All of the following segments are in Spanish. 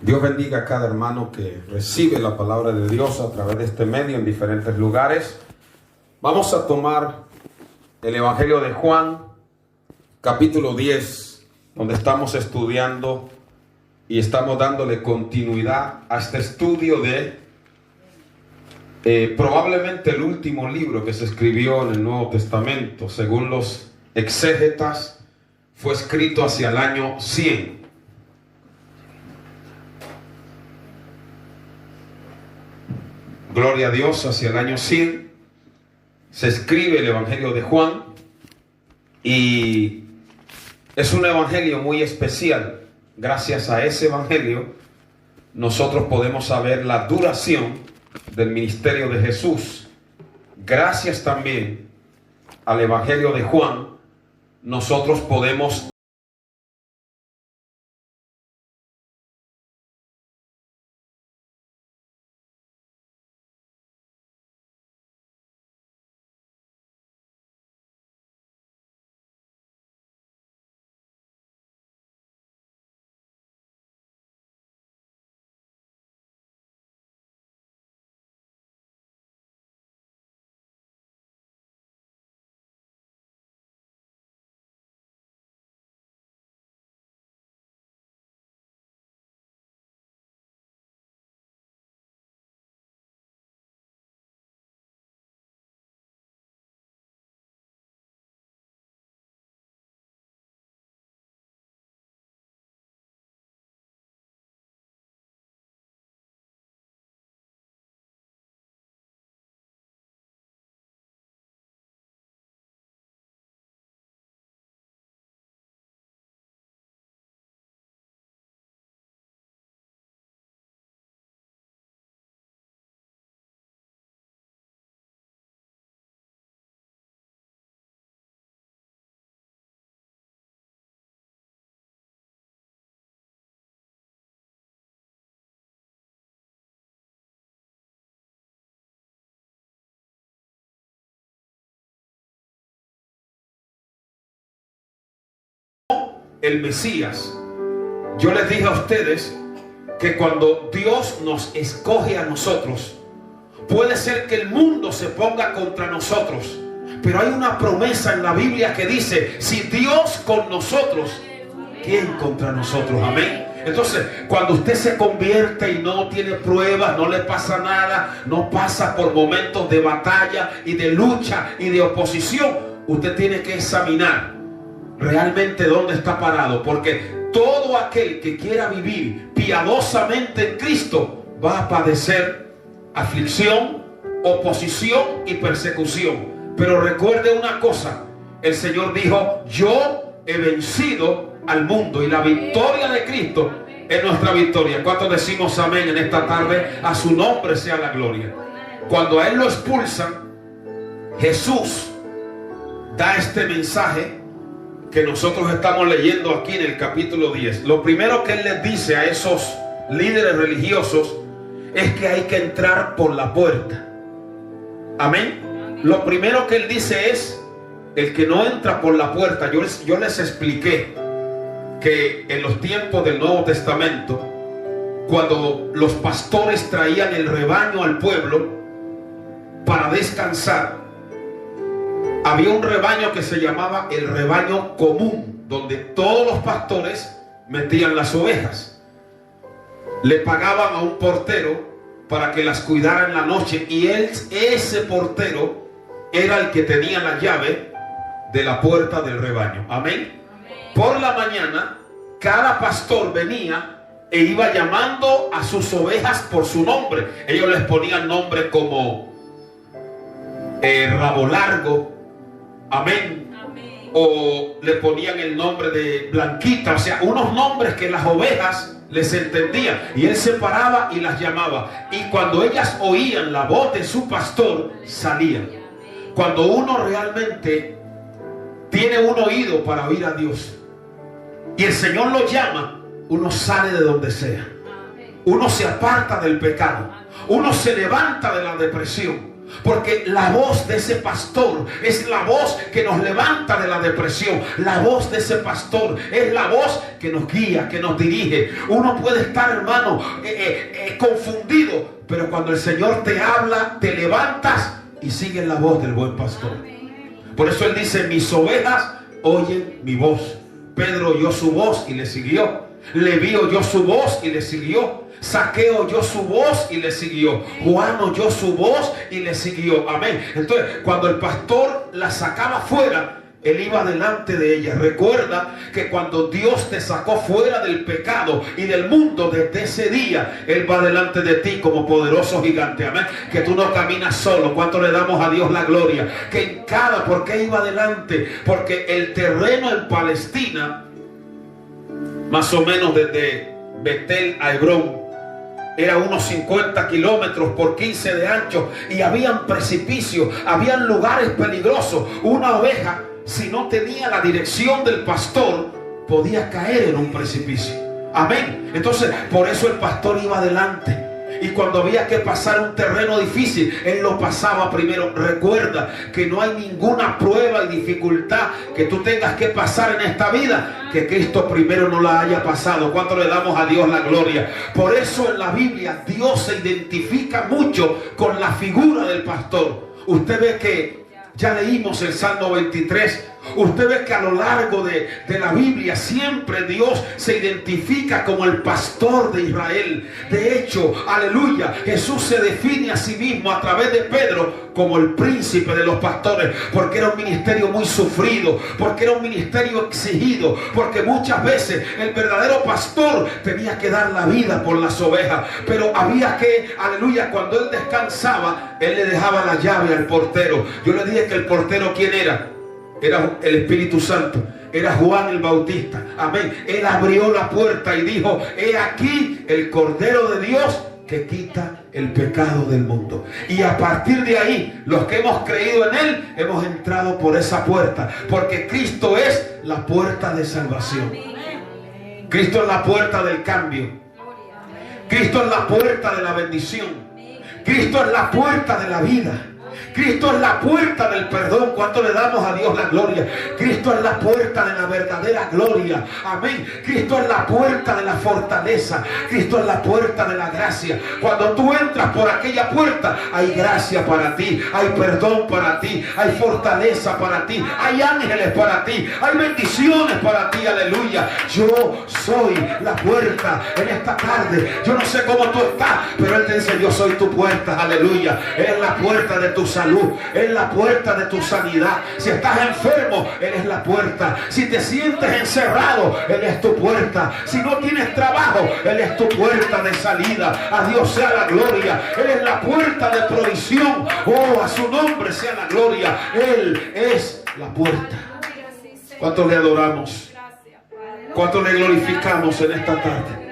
Dios bendiga a cada hermano que recibe la palabra de Dios a través de este medio en diferentes lugares. Vamos a tomar el Evangelio de Juan, capítulo 10, donde estamos estudiando y estamos dándole continuidad a este estudio de probablemente el último libro que se escribió en el Nuevo Testamento. Según los exégetas, fue escrito hacia el año 100. Gloria a Dios, hacia el año 100 se escribe el Evangelio de Juan, y es un evangelio muy especial. Gracias a ese evangelio nosotros podemos saber la duración del ministerio de Jesús. Gracias también al Evangelio de Juan nosotros podemos el Mesías. Yo les dije a ustedes que cuando Dios nos escoge a nosotros, puede ser que el mundo se ponga contra nosotros, pero hay una promesa en la Biblia que dice: si Dios con nosotros, ¿quién contra nosotros? Amén. Entonces, cuando usted se convierte y no tiene pruebas, no le pasa nada, no pasa por momentos de batalla y de lucha y de oposición, usted tiene que examinar realmente dónde está parado, porque todo aquel que quiera vivir piadosamente en Cristo va a padecer aflicción, oposición y persecución. Pero recuerde una cosa: el Señor dijo: yo he vencido al mundo, y la victoria de Cristo es nuestra victoria. ¿Cuántos decimos amén en esta tarde? A su nombre sea la gloria. Cuando a él lo expulsan, Jesús da este mensaje que nosotros estamos leyendo aquí en el capítulo 10. Lo primero que él les dice a esos líderes religiosos es que hay que entrar por la puerta. Amén. Lo primero que él dice es: el que no entra por la puerta. Yo les expliqué que en los tiempos del Nuevo Testamento, cuando los pastores traían el rebaño al pueblo para descansar, había un rebaño que se llamaba el rebaño común, donde todos los pastores metían las ovejas. Le pagaban a un portero para que las cuidara en la noche, y ese portero era el que tenía la llave de la puerta del rebaño. Amén. Por la mañana, cada pastor venía e iba llamando a sus ovejas por su nombre. Ellos les ponían nombre como Rabo Largo. Amén. Amén. O le ponían el nombre de Blanquita, o sea, unos nombres que las ovejas les entendían, y él se paraba y las llamaba, y cuando ellas oían la voz de su pastor, salían. Cuando uno realmente tiene un oído para oír a Dios y el Señor lo llama, uno sale de donde sea, uno se aparta del pecado, uno se levanta de la depresión, Porque la voz de ese pastor es la voz que nos levanta de la depresión. La voz de ese pastor es la voz que nos guía, que nos dirige. Uno puede estar, hermano, confundido, pero cuando el Señor te habla, te levantas y sigues la voz del buen pastor. Por eso Él dice: mis ovejas oyen mi voz. Pedro oyó su voz y le siguió. Leví oyó su voz y le siguió. Saqueo oyó su voz y le siguió. Juan oyó su voz y le siguió. Amén. Entonces, cuando el pastor la sacaba fuera, él iba delante de ella. Recuerda que cuando Dios te sacó fuera del pecado y del mundo, desde ese día Él va delante de ti como poderoso gigante. Amén. Que tú no caminas solo. ¿Cuánto le damos a Dios la gloria? Que en cada, ¿por qué iba delante? Porque el terreno en Palestina, más o menos desde Betel a Hebrón, era unos 50 kilómetros por 15 de ancho, y habían precipicios, habían lugares peligrosos. Una oveja, si no tenía la dirección del pastor, podía caer en un precipicio. Amén. Entonces, por eso el pastor iba adelante. Y cuando había que pasar un terreno difícil, Él lo pasaba primero. Recuerda que no hay ninguna prueba y dificultad que tú tengas que pasar en esta vida que Cristo primero no la haya pasado. ¿Cuánto le damos a Dios la gloria? Por eso en la Biblia Dios se identifica mucho con la figura del pastor. Usted ve que ya leímos el Salmo 23. Usted ve que a lo largo de la Biblia siempre Dios se identifica como el pastor de Israel. De hecho, aleluya, Jesús se define a sí mismo a través de Pedro como el príncipe de los pastores, porque era un ministerio muy sufrido, porque era un ministerio exigido, porque muchas veces el verdadero pastor tenía que dar la vida por las ovejas, pero había que, aleluya, cuando él descansaba, él le dejaba la llave al portero. Yo le dije que el portero, ¿quién era? Era el Espíritu Santo. Era Juan el Bautista. Amén. Él abrió la puerta y dijo: he aquí el Cordero de Dios que quita el pecado del mundo. Y a partir de ahí, los que hemos creído en Él, hemos entrado por esa puerta, porque Cristo es la puerta de salvación. Cristo es la puerta del cambio. Cristo es la puerta de la bendición. Cristo es la puerta de la vida. Cristo es la puerta del perdón. ¿Cuánto le damos a Dios la gloria? Cristo es la puerta de la verdadera gloria. Amén. Cristo es la puerta de la fortaleza. Cristo es la puerta de la gracia. Cuando tú entras por aquella puerta, hay gracia para ti, hay perdón para ti, hay fortaleza para ti, hay ángeles para ti, hay bendiciones para ti. Aleluya. Yo soy la puerta en esta tarde. Yo no sé cómo tú estás, pero Él te dice: yo soy tu puerta. Aleluya. Es la puerta de tu salud, es la puerta de tu sanidad. Si estás enfermo, Él es la puerta. Si te sientes encerrado, Él es tu puerta. Si no tienes trabajo, Él es tu puerta de salida. A Dios sea la gloria. Él es la puerta de provisión. Oh, a su nombre sea la gloria. Él es la puerta. ¿Cuánto le adoramos? ¿Cuánto le glorificamos en esta tarde?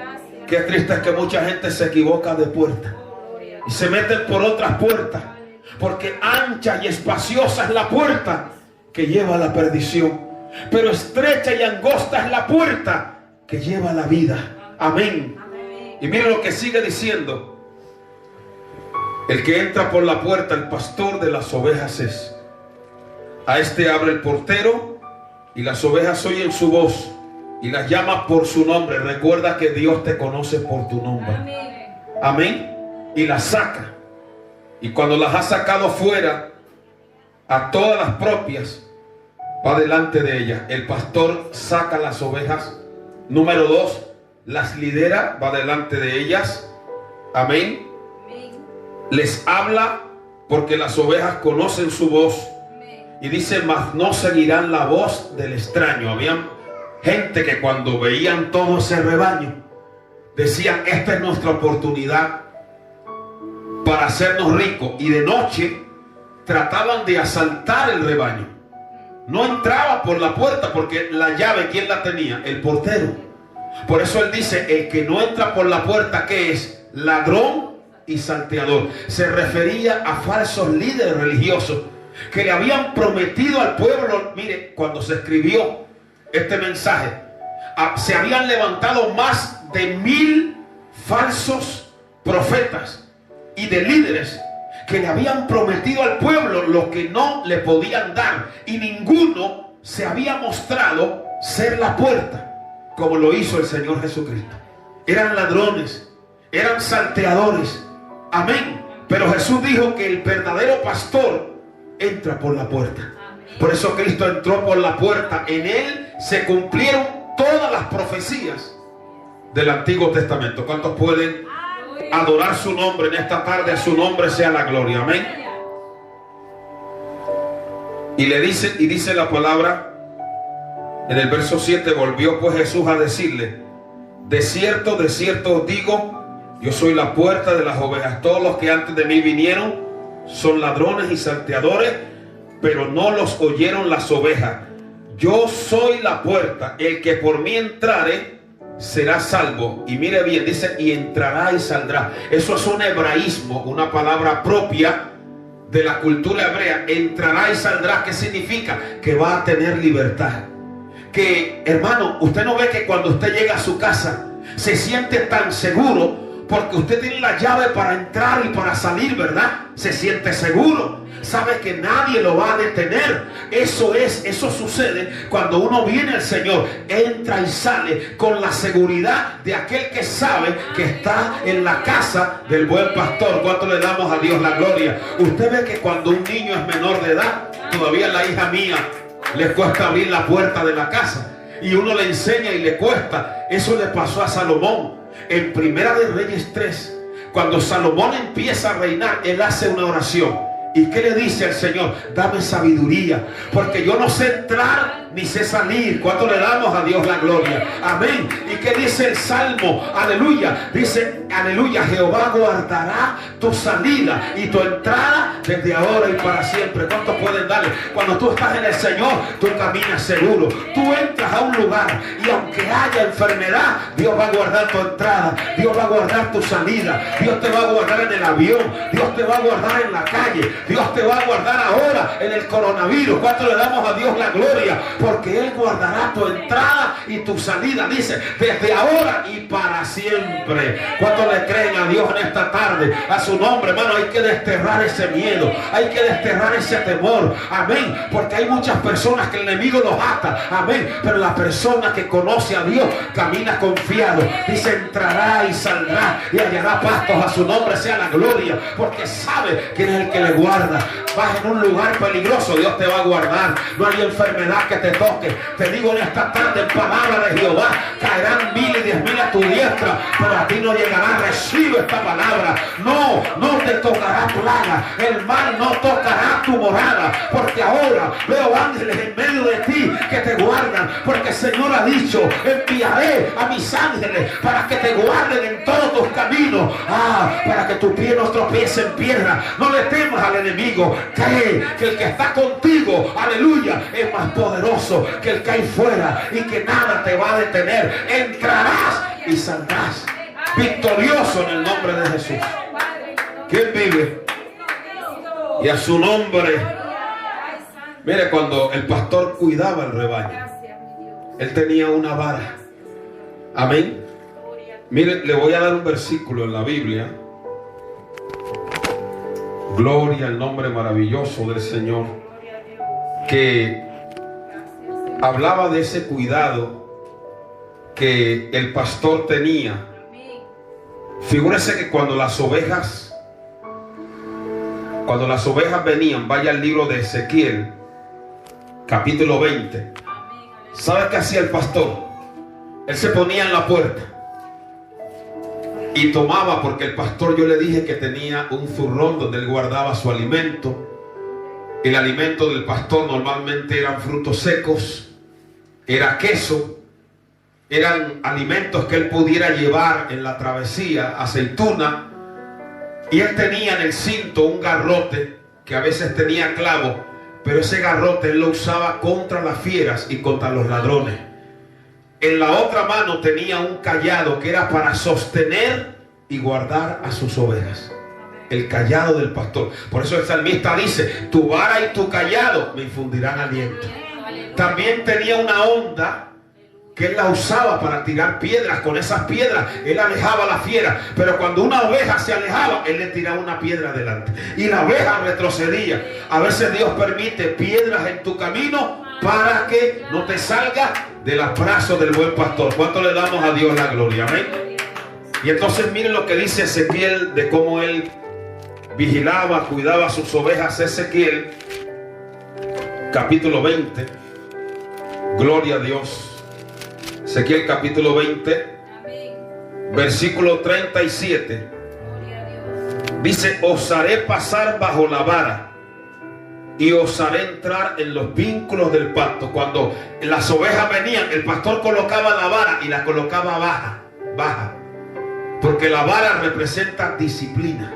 Qué triste es que mucha gente se equivoca de puerta y se meten por otras puertas, porque ancha y espaciosa es la puerta que lleva a la perdición, pero estrecha y angosta es la puerta que lleva a la vida. Amén. Y mira lo que sigue diciendo: el que entra por la puerta, el pastor de las ovejas es. A este abre el portero, y las ovejas oyen su voz y las llama por su nombre. Recuerda que Dios te conoce por tu nombre. Amén. Y las saca. Y cuando las ha sacado fuera, a todas las propias, va delante de ellas. El pastor saca las ovejas. Número 2, las lidera, va delante de ellas. Amén. Les habla porque las ovejas conocen su voz. Y dice: mas no seguirán la voz del extraño. Habían gente que cuando veían todo ese rebaño, decían: esta es nuestra oportunidad para hacernos ricos. Y de noche trataban de asaltar el rebaño. No entraba por la puerta, porque la llave, ¿quién la tenía? El portero. Por eso él dice: el que no entra por la puerta, ¿qué es? Ladrón y salteador. Se refería a falsos líderes religiosos que le habían prometido al pueblo. Mire, cuando se escribió este mensaje, se habían levantado más de 1000 falsos profetas y de líderes que le habían prometido al pueblo lo que no le podían dar, y ninguno se había mostrado ser la puerta como lo hizo el Señor Jesucristo. Eran ladrones, eran salteadores, amén, pero Jesús dijo que el verdadero pastor entra por la puerta. Por eso Cristo entró por la puerta. En Él se cumplieron todas las profecías del Antiguo Testamento. ¿Cuántos pueden adorar su nombre en esta tarde? A su nombre sea la gloria, amén. Y dice la palabra en el verso 7: volvió pues Jesús a decirle: de cierto os digo, yo soy la puerta de las ovejas. Todos los que antes de mí vinieron son ladrones y salteadores, pero no los oyeron las ovejas. Yo soy la puerta, el que por mí entrare será salvo. Y mire bien, dice, y entrará y saldrá. Eso es un hebraísmo, una palabra propia de la cultura hebrea. Entrará y saldrá, ¿qué significa? Que va a tener libertad. Que, hermano, usted no ve que cuando usted llega a su casa se siente tan seguro porque usted tiene la llave para entrar y para salir, ¿verdad? Se siente seguro, sabe que nadie lo va a detener. Eso sucede cuando uno viene al Señor, entra y sale con la seguridad de aquel que sabe que está en la casa del buen pastor. ¿Cuánto le damos a Dios la gloria? Usted ve que cuando un niño es menor de edad, todavía la hija mía le cuesta abrir la puerta de la casa, y uno le enseña y le cuesta. Eso le pasó a Salomón. En Primera de Reyes 3, cuando Salomón empieza a reinar, él hace una oración. ¿Y qué le dice al Señor? Dame sabiduría, porque yo no sé entrar ni sé salir. ¿Cuánto le damos a Dios la gloria? Amén. ¿Y qué dice el Salmo? Aleluya. Dice, aleluya, Jehová guardará tu salida y tu entrada desde ahora y para siempre. ¿Cuántos pueden darle? Cuando tú estás en el Señor, tú caminas seguro. Tú entras a un lugar y aunque haya enfermedad, Dios va a guardar tu entrada, Dios va a guardar tu salida, Dios te va a guardar en el avión, Dios te va a guardar en la calle, Dios te va a guardar ahora en el coronavirus. ¿Cuánto le damos a Dios la gloria? Porque Él guardará tu entrada y tu salida, dice, desde ahora y para siempre. ¿Cuánto le creen a Dios en esta tarde? A su nombre, hermano. Hay que desterrar ese miedo, hay que desterrar ese temor, amén, porque hay muchas personas que el enemigo los ata, amén, pero la persona que conoce a Dios camina confiado, dice, entrará y saldrá y hallará pastos. A su nombre sea la gloria, porque sabe quién es el que le guarda. Vas en un lugar peligroso, Dios te va a guardar. No hay enfermedad que te toque. Te digo en esta tarde, en palabra de Jehová, caerán 1000 y 10.000 a tu diestra, pero a ti no llegará. Recibe esta palabra. No te tocará plaga, el mal no tocará tu morada, porque ahora veo ángeles en medio de ti que te guardan, porque el Señor ha dicho, enviaré a mis ángeles para que te guarden en todos tus caminos, para que tu pie no tropiece en piedra. No le temas al enemigo. Cree que el que está contigo, aleluya, es más poderoso que el que hay fuera, y que nada te va a detener. Entrarás y saldrás victorioso en el nombre de Jesús. ¿Quién vive? Y a su nombre. Mire, cuando el pastor cuidaba el rebaño, él tenía una vara. Amén. Mire, le voy a dar un versículo en la Biblia. Gloria al nombre maravilloso del Señor, que hablaba de ese cuidado que el pastor tenía. Figúrese que cuando las ovejas venían, vaya al libro de Ezequiel, capítulo 20. ¿Sabe qué hacía el pastor? Él se ponía en la puerta y tomaba, porque el pastor, yo le dije que tenía un zurrón donde él guardaba su alimento. El alimento del pastor normalmente eran frutos secos, era queso, eran alimentos que él pudiera llevar en la travesía, aceituna. Y él tenía en el cinto un garrote que a veces tenía clavo, pero ese garrote él lo usaba contra las fieras y contra los ladrones. En la otra mano tenía un cayado que era para sostener y guardar a sus ovejas. El cayado del pastor. Por eso el salmista dice, tu vara y tu cayado me infundirán aliento. También tenía una honda que él la usaba para tirar piedras. Con esas piedras él alejaba a la fiera. Pero cuando una oveja se alejaba, él le tiraba una piedra adelante y la oveja retrocedía. A veces Dios permite piedras en tu camino para que no te salga del abrazo del buen pastor. ¿Cuánto le damos a Dios la gloria? Amén. Y entonces miren lo que dice Ezequiel de cómo él vigilaba, cuidaba sus ovejas. Ezequiel capítulo 20. Gloria a Dios. Ezequiel capítulo 20, versículo 37. Dice: os haré pasar bajo la vara y os haré entrar en los vínculos del pacto. Cuando las ovejas venían, el pastor colocaba la vara y la colocaba baja, porque la vara representa disciplina.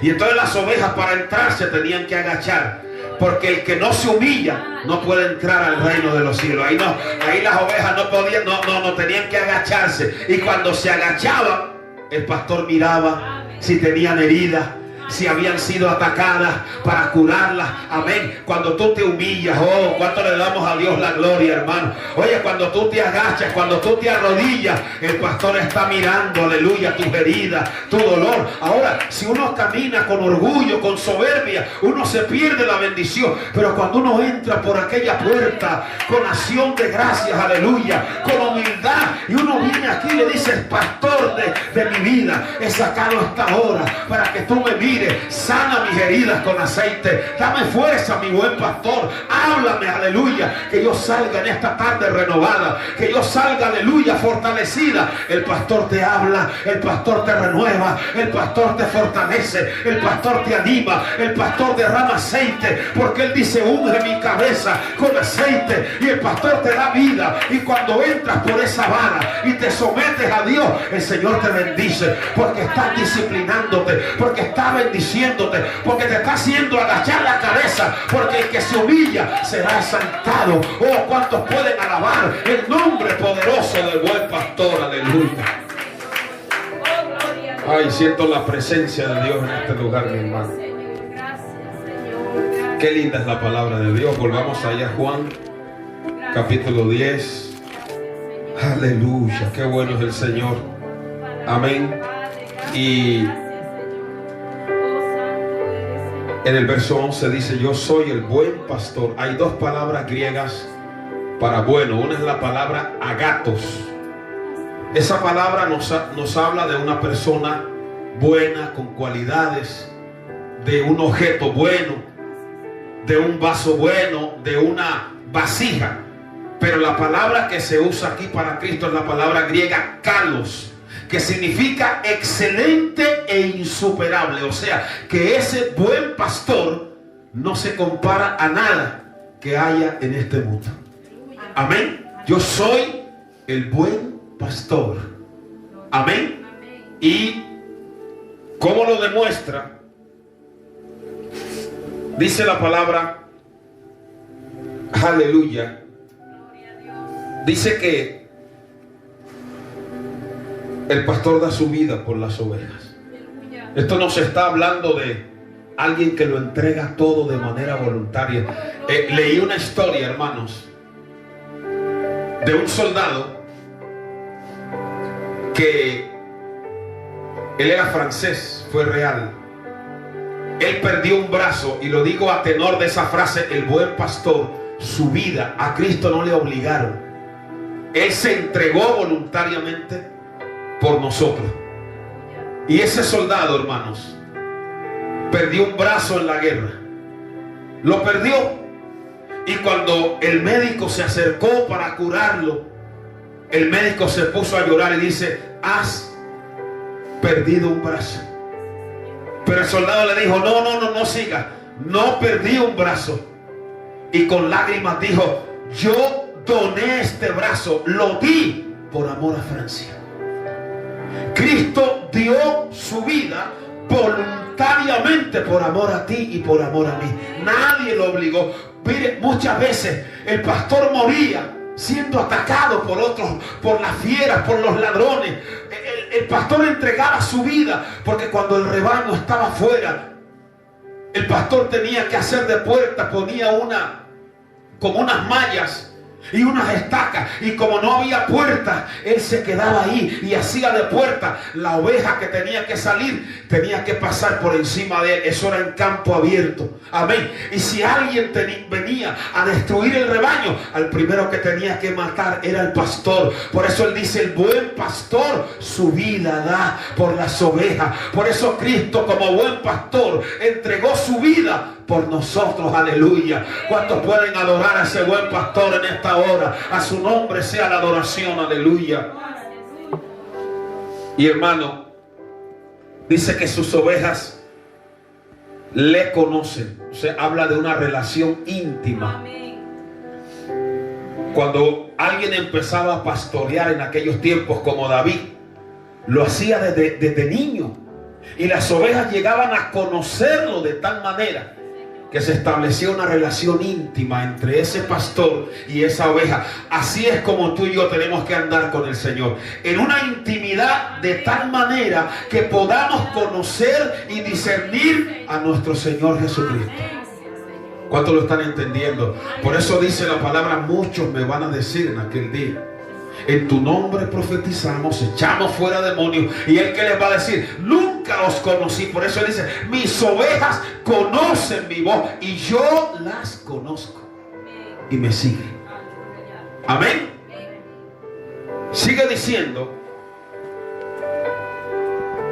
Y entonces las ovejas, para entrar, se tenían que agachar, porque el que no se humilla no puede entrar al reino de los cielos. Ahí las ovejas no podían, no tenían que agacharse. Y cuando se agachaban, el pastor miraba si tenían heridas, si habían sido atacadas, para curarlas. Amén. Cuando tú te humillas, oh, cuánto le damos a Dios la gloria, hermano. Oye, cuando tú te agachas, cuando tú te arrodillas, el pastor está mirando, aleluya, tus heridas, tu dolor. Ahora, si uno camina con orgullo, con soberbia, uno se pierde la bendición. Pero cuando uno entra por aquella puerta con acción de gracias, aleluya, con humildad, y uno viene aquí y le dice: pastor de mi vida, he sacado esta hora para que tú me mires, sana mis heridas con aceite, dame fuerza, mi buen pastor, háblame, aleluya, que yo salga en esta tarde renovada, que yo salga, aleluya, fortalecida. El pastor te habla, el pastor te renueva, el pastor te fortalece, el pastor te anima, el pastor derrama aceite, porque él dice: unge mi cabeza con aceite, y el pastor te da vida. Y cuando entras por esa vara y te sometes a Dios, el Señor te bendice, porque está disciplinándote, porque está bendiciéndote, porque te está haciendo agachar la cabeza, porque el que se humilla será exaltado. Oh, cuántos pueden alabar el nombre poderoso del buen pastor, aleluya. Ay, siento la presencia de Dios en este lugar, mi hermano. Qué linda es la palabra de Dios. Volvamos allá a Juan capítulo 10. Aleluya, qué bueno es el Señor. Amén. Y en el verso 11 dice: yo soy el buen pastor. Hay dos palabras griegas para bueno. Una es la palabra agatos. Esa palabra nos habla de una persona buena, con cualidades, de un objeto bueno, de un vaso bueno, de una vasija. Pero la palabra que se usa aquí para Cristo es la palabra griega kalos, que significa excelente e insuperable. O sea, que ese buen pastor no se compara a nada que haya en este mundo. Amén. Yo soy el buen pastor. Amén. Y ¿cómo lo demuestra? Dice la palabra, aleluya, dice que el pastor da su vida por las ovejas. Esto no se está hablando de alguien que lo entrega todo de manera voluntaria. Leí una historia, hermanos, de un soldado que él era francés, fue real. Él perdió un brazo, y lo digo a tenor de esa frase, el buen pastor, su vida. A Cristo no le obligaron. Él se entregó voluntariamente por nosotros. Y ese soldado, hermanos, perdió un brazo en la guerra. Lo perdió. Y cuando el médico se acercó para curarlo, el médico se puso a llorar y dice: has perdido un brazo. Pero el soldado le dijo: no siga, no perdí un brazo. Y con lágrimas dijo: yo doné este brazo, lo di por amor a Francia. Cristo dio su vida voluntariamente por amor a ti y por amor a mí. Nadie lo obligó. Mire, muchas veces el pastor moría siendo atacado por otros, por las fieras, por los ladrones. El pastor entregaba su vida, porque cuando el rebaño estaba fuera, el pastor tenía que hacer de puerta, ponía como unas mallas, y unas estacas, y como no había puerta, él se quedaba ahí y hacía de puerta. La oveja que tenía que salir tenía que pasar por encima de él. Eso era en campo abierto. Amén. Y si alguien venía a destruir el rebaño, al primero que tenía que matar era el pastor. Por eso él dice: el buen pastor su vida da por las ovejas. Por eso Cristo, como buen pastor, entregó su vida por nosotros. Aleluya. ¿Cuántos pueden adorar a ese buen pastor en esta hora? A su nombre sea la adoración. Aleluya. Y hermano, dice que sus ovejas le conocen. O sea, habla de una relación íntima. Cuando alguien empezaba a pastorear en aquellos tiempos, como David, lo hacía desde niño, y las ovejas llegaban a conocerlo de tal manera que se estableció una relación íntima entre ese pastor y esa oveja. Así es como tú y yo tenemos que andar con el Señor, en una intimidad de tal manera que podamos conocer y discernir a nuestro Señor Jesucristo. ¿Cuántos lo están entendiendo? Por eso dice la palabra: muchos me van a decir en aquel día: en tu nombre profetizamos, echamos fuera demonios. Y él, ¿qué les va a decir? Nunca os conocí. Por eso él dice: mis ovejas conocen mi voz y yo las conozco y me siguen. Amén. Sigue diciendo: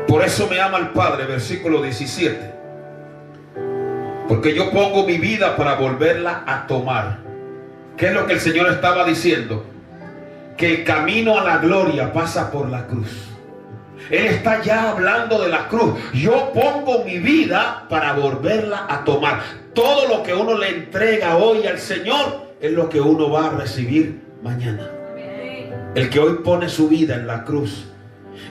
por eso me ama el Padre, versículo 17, porque yo pongo mi vida para volverla a tomar. ¿Qué es lo que el Señor estaba diciendo? Que el camino a la gloria pasa por la cruz. Él está ya hablando de la cruz. Yo pongo mi vida para volverla a tomar. Todo lo que uno le entrega hoy al Señor es lo que uno va a recibir mañana. El que hoy pone su vida en la cruz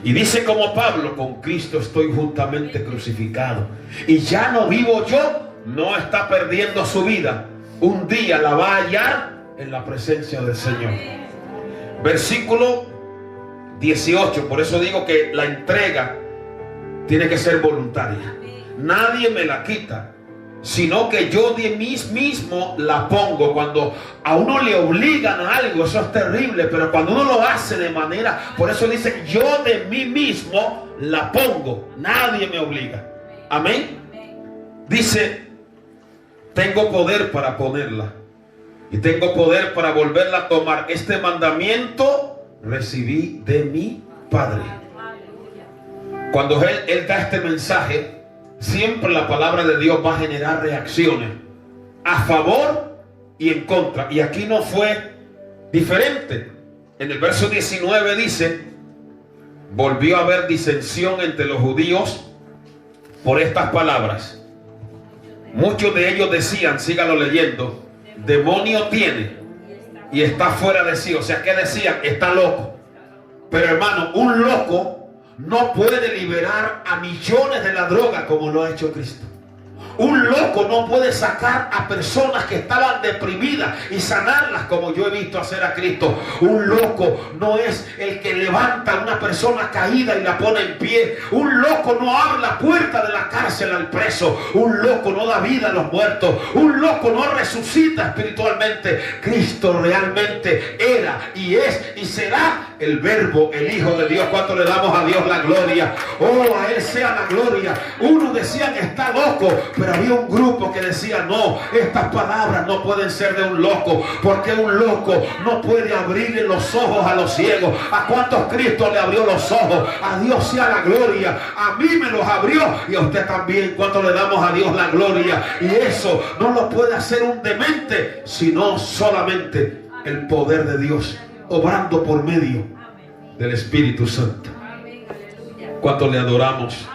y dice como Pablo: con Cristo estoy juntamente crucificado, y ya no vivo yo, no está perdiendo su vida. Un día la va a hallar en la presencia del Señor. Versículo 18. Por eso digo que la entrega tiene que ser voluntaria. Nadie me la quita, sino que yo de mí mismo la pongo. Cuando a uno le obligan a algo, eso es terrible, pero cuando uno lo hace de manera, por eso dice: yo de mí mismo la pongo. Nadie me obliga. Amén. Dice: tengo poder para ponerla y tengo poder para volverla a tomar. Este mandamiento recibí de mi Padre. Cuando él da este mensaje, siempre la palabra de Dios va a generar reacciones a favor y en contra. Y aquí no fue diferente. En el verso 19 dice: volvió a haber disensión entre los judíos por estas palabras. Muchos de ellos decían, sígalo leyendo: demonio tiene y está fuera de sí. O sea, ¿qué decían? Está loco. Pero hermano, un loco no puede liberar a millones de la droga como lo ha hecho Cristo. Un loco no puede sacar a personas que estaban deprimidas y sanarlas como yo he visto hacer a Cristo. Un loco no es el que levanta a una persona caída y la pone en pie. Un loco no abre la puerta de la cárcel al preso. Un loco no da vida a los muertos. Un loco no resucita espiritualmente. Cristo realmente era y es y será el Verbo, el Hijo de Dios. ¿Cuánto le damos a Dios la gloria? Oh, a Él sea la gloria. Unos decían: está loco. Pero había un grupo que decía: no, estas palabras no pueden ser de un loco, porque un loco no puede abrirle los ojos a los ciegos. ¿A cuántos Cristo le abrió los ojos? A Dios sea la gloria. A mí me los abrió y a usted también. ¿Cuánto le damos a Dios la gloria? Y eso no lo puede hacer un demente, sino solamente el poder de Dios obrando por medio del Espíritu Santo. ¿Cuánto le adoramos?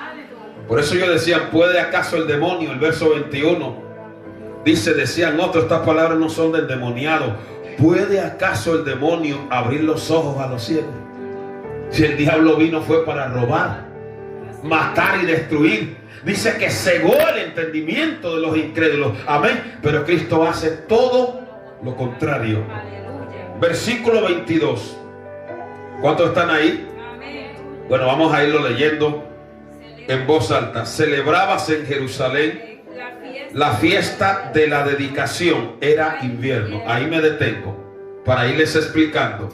Por eso yo decía: ¿puede acaso el demonio? El verso 21 dice, decían otros: estas palabras no son del demoniado. ¿Puede acaso el demonio abrir los ojos a los ciegos? Si el diablo vino fue para robar, matar y destruir. Dice que cegó el entendimiento de los incrédulos. Amén. Pero Cristo hace todo lo contrario. Versículo 22. ¿Cuántos están ahí? Bueno, vamos a irlo leyendo en voz alta. Celebrábase en Jerusalén la fiesta de la dedicación. Era invierno. Ahí me detengo. para irles explicando.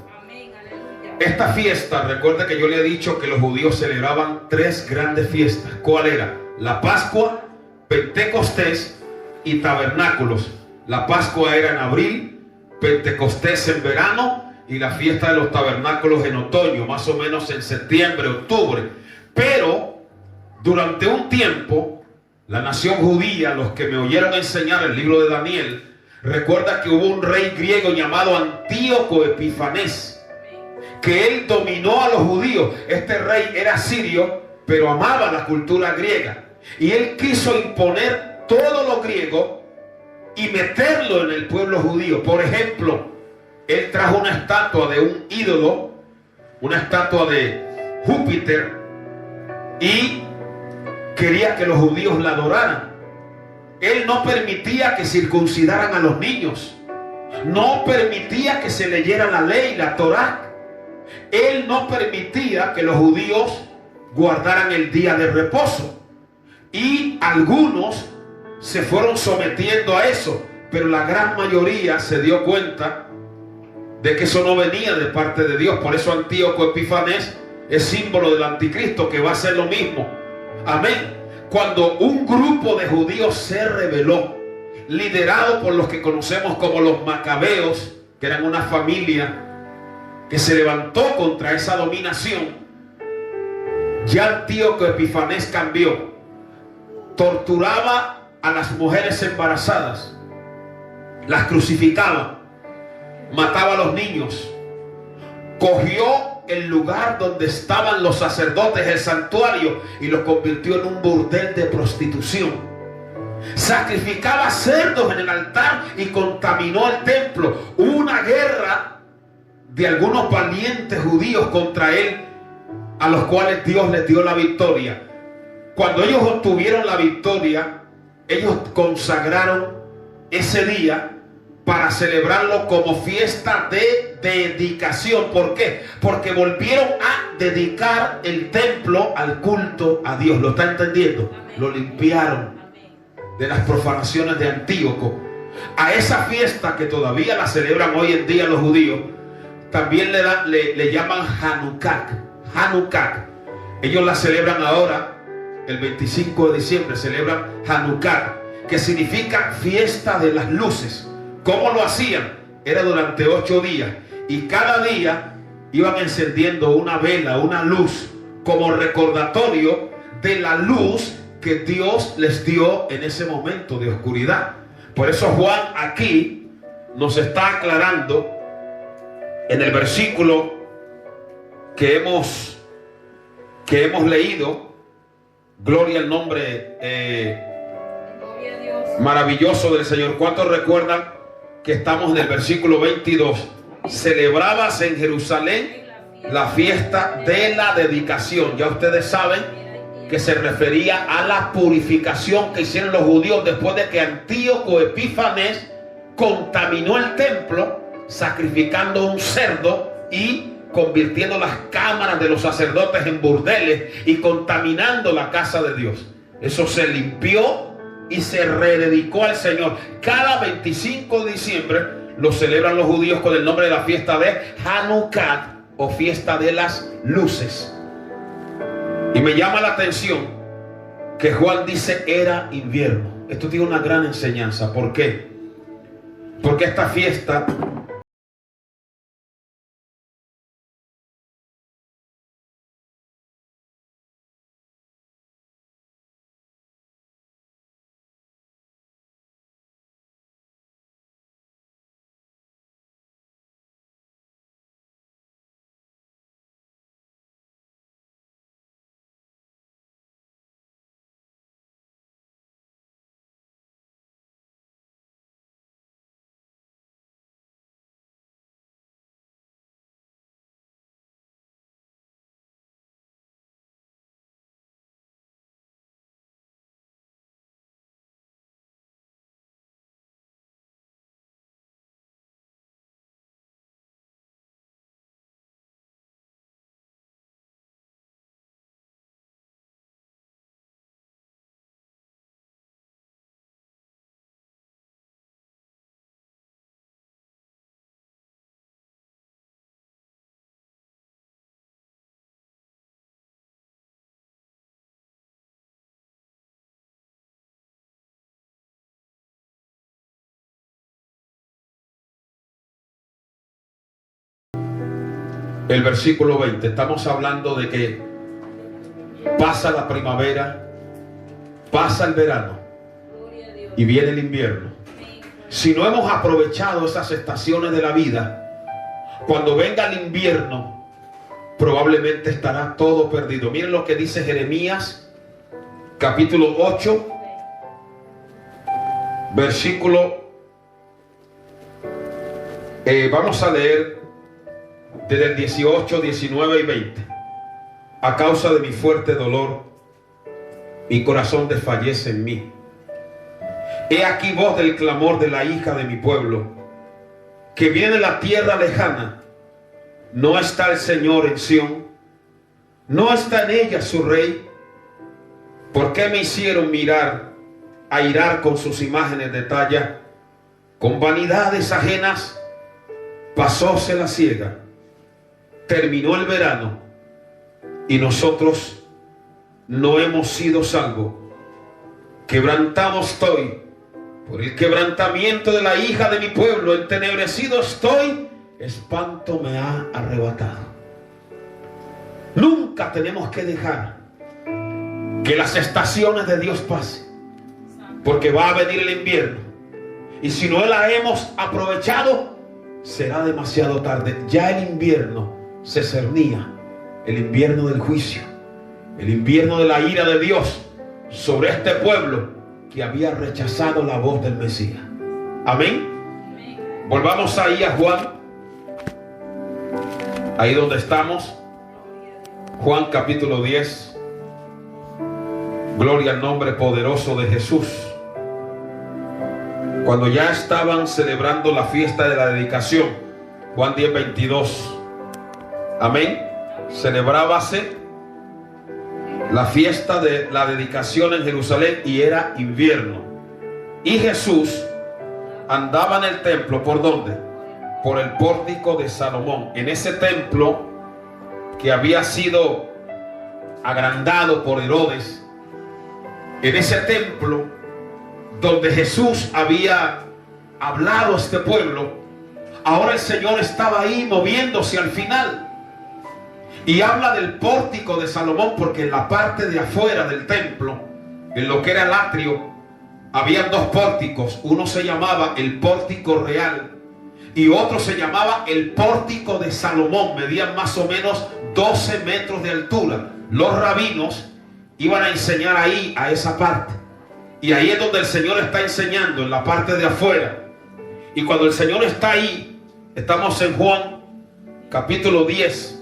Esta fiesta, recuerda que yo le he dicho que los judíos celebraban tres grandes fiestas. ¿Cuál era? La Pascua, Pentecostés y Tabernáculos. La Pascua era en abril, Pentecostés en verano y la fiesta de los tabernáculos en otoño, más o menos en septiembre, octubre. Pero durante un tiempo, la nación judía, los que me oyeron enseñar el libro de Daniel, recuerda que hubo un rey griego llamado Antíoco Epifanes, que él dominó a los judíos. Este rey era sirio, pero amaba la cultura griega. Y él quiso imponer todo lo griego y meterlo en el pueblo judío. Por ejemplo, él trajo una estatua de un ídolo, una estatua de Júpiter, y quería que los judíos la adoraran. Él no permitía que circuncidaran a los niños. No permitía que se leyera la ley, la Torá. Él no permitía que los judíos guardaran el día de reposo. Y algunos se fueron sometiendo a eso, pero la gran mayoría se dio cuenta de que eso no venía de parte de Dios. Por eso Antíoco Epifanes es símbolo del anticristo, que va a ser lo mismo. Amén. Cuando un grupo de judíos se rebeló, liderado por los que conocemos como los macabeos, que eran una familia que se levantó contra esa dominación, ya Antíoco Epifanes cambió. Torturaba a las mujeres embarazadas, las crucificaba, mataba a los niños, cogió el lugar donde estaban los sacerdotes, el santuario, y lo convirtió en un burdel de prostitución. Sacrificaba cerdos en el altar y contaminó el templo. Hubo una guerra de algunos valientes judíos contra él, a los cuales Dios les dio la victoria. Cuando ellos obtuvieron la victoria, ellos consagraron ese día para celebrarlo como fiesta de dedicación. ¿Por qué? Porque volvieron a dedicar el templo al culto a Dios. ¿Lo está entendiendo? Lo limpiaron de las profanaciones de Antíoco. A esa fiesta, que todavía la celebran hoy en día los judíos, también le llaman Hanukkah. Hanukkah. Ellos la celebran ahora, el 25 de diciembre, celebran Hanukkah, que significa fiesta de las luces. ¿Cómo lo hacían? Era durante 8 días. Y cada día iban encendiendo una vela, una luz, como recordatorio de la luz que Dios les dio en ese momento de oscuridad. Por eso Juan aquí nos está aclarando en el versículo que hemos leído. Gloria al nombre maravilloso del Señor. ¿Cuántos recuerdan que estamos en el versículo 22? Celebrabas en Jerusalén la fiesta de la dedicación. Ya ustedes saben que se refería a la purificación que hicieron los judíos después de que Antíoco Epifanes contaminó el templo, sacrificando un cerdo y convirtiendo las cámaras de los sacerdotes en burdeles y contaminando la casa de Dios. Eso se limpió y se rededicó al Señor. Cada 25 de diciembre lo celebran los judíos con el nombre de la fiesta de Hanukkah, o fiesta de las luces. Y me llama la atención que Juan dice era invierno. Esto tiene una gran enseñanza. ¿Por qué? Porque esta fiesta el versículo 20. Estamos hablando de que pasa la primavera, pasa el verano y viene el invierno. Si no hemos aprovechado esas estaciones de la vida, cuando venga el invierno, probablemente estará todo perdido. Miren lo que dice Jeremías, capítulo 8, versículo, vamos a leer desde el 18, 19 y 20. A causa de mi fuerte dolor, mi corazón desfallece en mí. He aquí voz del clamor de la hija de mi pueblo, que viene de la tierra lejana. No está el Señor en Sión, no está en ella su rey. ¿Por qué me hicieron airar con sus imágenes de talla? Con vanidades ajenas pasóse la siega. Terminó el verano y nosotros no hemos sido salvos. Quebrantado estoy por el quebrantamiento de la hija de mi pueblo. Entenebrecido estoy, espanto me ha arrebatado. Nunca tenemos que dejar que las estaciones de Dios pasen, porque va a venir el invierno, y si no la hemos aprovechado, será demasiado tarde. Ya el invierno se cernía, el invierno del juicio, el invierno de la ira de Dios sobre este pueblo que había rechazado la voz del Mesías. Amén. Volvamos ahí a Juan, ahí donde estamos. Juan capítulo 10. Gloria al nombre poderoso de Jesús. Cuando ya estaban celebrando la fiesta de la dedicación, Juan 10, 22. Amén. Celebrábase la fiesta de la dedicación en Jerusalén y era invierno. Y Jesús andaba en el templo. ¿Por dónde? Por el pórtico de Salomón. En ese templo que había sido agrandado por Herodes. En ese templo donde Jesús había hablado a este pueblo, ahora el Señor estaba ahí moviéndose al final. Y habla del pórtico de Salomón porque en la parte de afuera del templo, en lo que era el atrio, había dos pórticos. Uno se llamaba el pórtico real y otro se llamaba el pórtico de Salomón. Medían más o menos 12 metros de altura. Los rabinos iban a enseñar ahí, a esa parte. Y ahí es donde el Señor está enseñando, en la parte de afuera. Y cuando el Señor está ahí, estamos en Juan capítulo 10,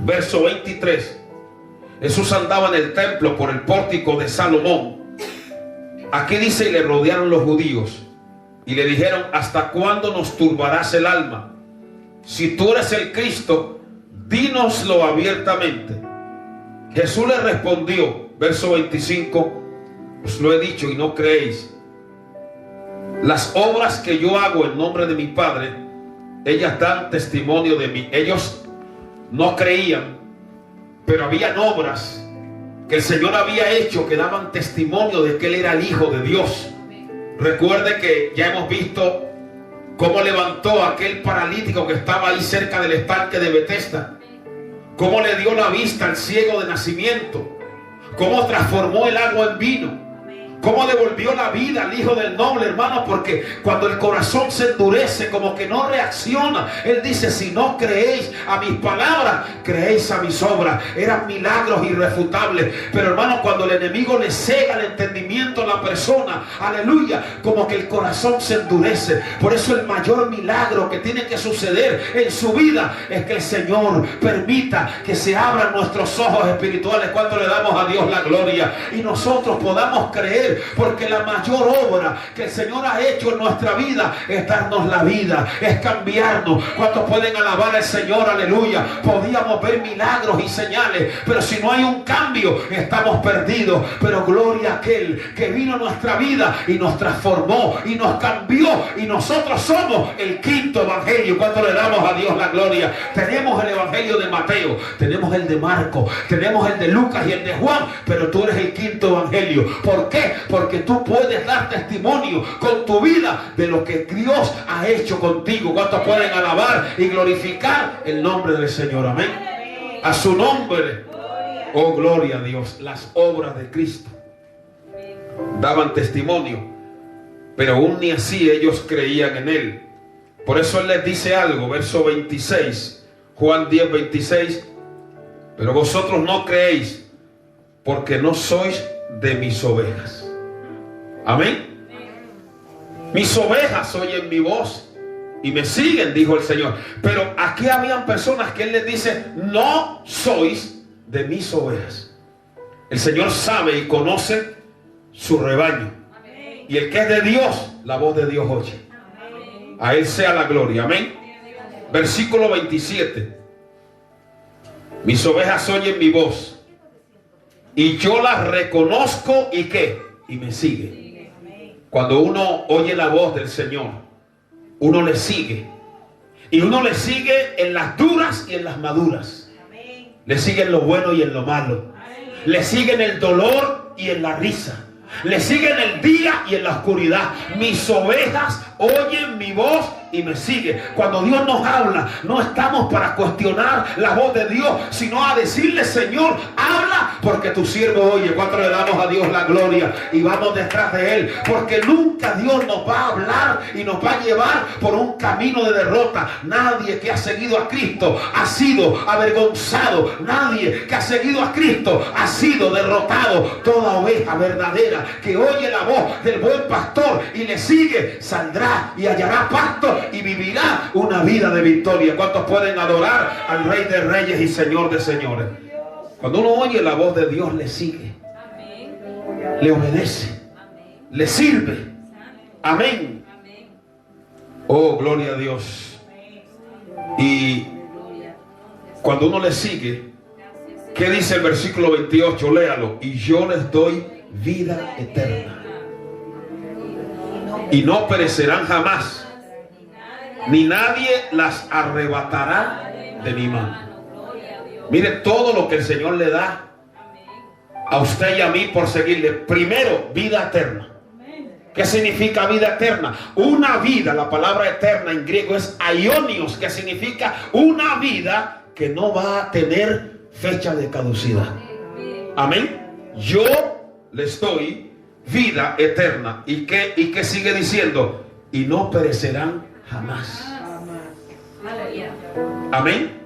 verso 23. Jesús andaba en el templo por el pórtico de Salomón. Aquí dice: y le rodearon los judíos y le dijeron: ¿hasta cuándo nos turbarás el alma? Si tú eres el Cristo, dínoslo abiertamente. Jesús le respondió, verso 25: os lo he dicho y no creéis. Las obras que yo hago en nombre de mi Padre, ellas dan testimonio de mí. Ellos no creían, pero habían obras que el Señor había hecho que daban testimonio de que Él era el Hijo de Dios. Recuerde que ya hemos visto cómo levantó a aquel paralítico que estaba ahí cerca del estanque de Betesda, cómo le dio la vista al ciego de nacimiento, cómo transformó el agua en vino, cómo devolvió la vida al hijo del noble, hermano, porque cuando el corazón se endurece, como que no reacciona. Él dice: si no creéis a mis palabras, creéis a mis obras. Eran milagros irrefutables. Pero hermano, cuando el enemigo le cega el entendimiento a la persona, aleluya, como que el corazón se endurece. Por eso el mayor milagro que tiene que suceder en su vida es que el Señor permita que se abran nuestros ojos espirituales cuando le damos a Dios la gloria y nosotros podamos creer. Porque la mayor obra que el Señor ha hecho en nuestra vida es darnos la vida, es cambiarnos. ¿Cuántos pueden alabar al Señor? Aleluya. Podíamos ver milagros y señales, pero si no hay un cambio, estamos perdidos. Pero gloria a aquel que vino a nuestra vida y nos transformó y nos cambió, y nosotros somos el quinto evangelio. Cuando le damos a Dios la gloria, tenemos el evangelio de Mateo, tenemos el de Marcos, tenemos el de Lucas y el de Juan, pero tú eres el quinto evangelio. ¿Por qué? porque tú puedes dar testimonio con tu vida de lo que Dios ha hecho contigo. ¿Cuántos pueden alabar y glorificar el nombre del Señor? Amén. A su nombre. Oh, gloria a Dios. Las obras de Cristo daban testimonio, pero aún ni así ellos creían en Él. Por eso Él les dice algo, verso 26, Juan 10, 26. Pero vosotros no creéis, porque no sois de mis ovejas. Amén. Mis ovejas oyen mi voz y me siguen, dijo el Señor. Pero aquí habían personas que Él les dice, no sois de mis ovejas. El Señor sabe y conoce su rebaño. Y el que es de Dios, la voz de Dios oye. A Él sea la gloria. Amén. Versículo 27. Mis ovejas oyen mi voz y yo las reconozco. ¿Y qué? Y me sigue. Cuando uno oye la voz del Señor, uno le sigue. Y uno le sigue en las duras y en las maduras. Le sigue en lo bueno y en lo malo. Le sigue en el dolor y en la risa. Le sigue en el día y en la oscuridad. Mis ovejas oyen mi voz y me sigue. Cuando Dios nos habla, no estamos para cuestionar la voz de Dios, sino a decirle, Señor, habla, porque tu siervo oye. ¿Cuánto le damos a Dios la gloria? Y vamos detrás de Él, porque nunca Dios nos va a hablar y nos va a llevar por un camino de derrota. Nadie que ha seguido a Cristo ha sido avergonzado. Nadie que ha seguido a Cristo ha sido derrotado. Toda oveja verdadera que oye la voz del buen pastor y le sigue, saldrá y hallará pasto y vivirá una vida de victoria. ¿Cuántos pueden adorar al Rey de Reyes y Señor de Señores? Cuando uno oye la voz de Dios, le sigue, le obedece, le sirve. Amén. Oh, gloria a Dios. Y cuando uno le sigue, ¿qué dice el versículo 28? Léalo. Y yo les doy vida eterna y no perecerán jamás, ni nadie las arrebatará de mi mano. Mire todo lo que el Señor le da a usted y a mí por seguirle. Primero, vida eterna. ¿Qué significa vida eterna? Una vida, la palabra eterna en griego es aionios, que significa una vida que no va a tener fecha de caducidad. Amén. Yo les doy vida eterna. ¿Y qué sigue diciendo? Y no perecerán jamás. Amén.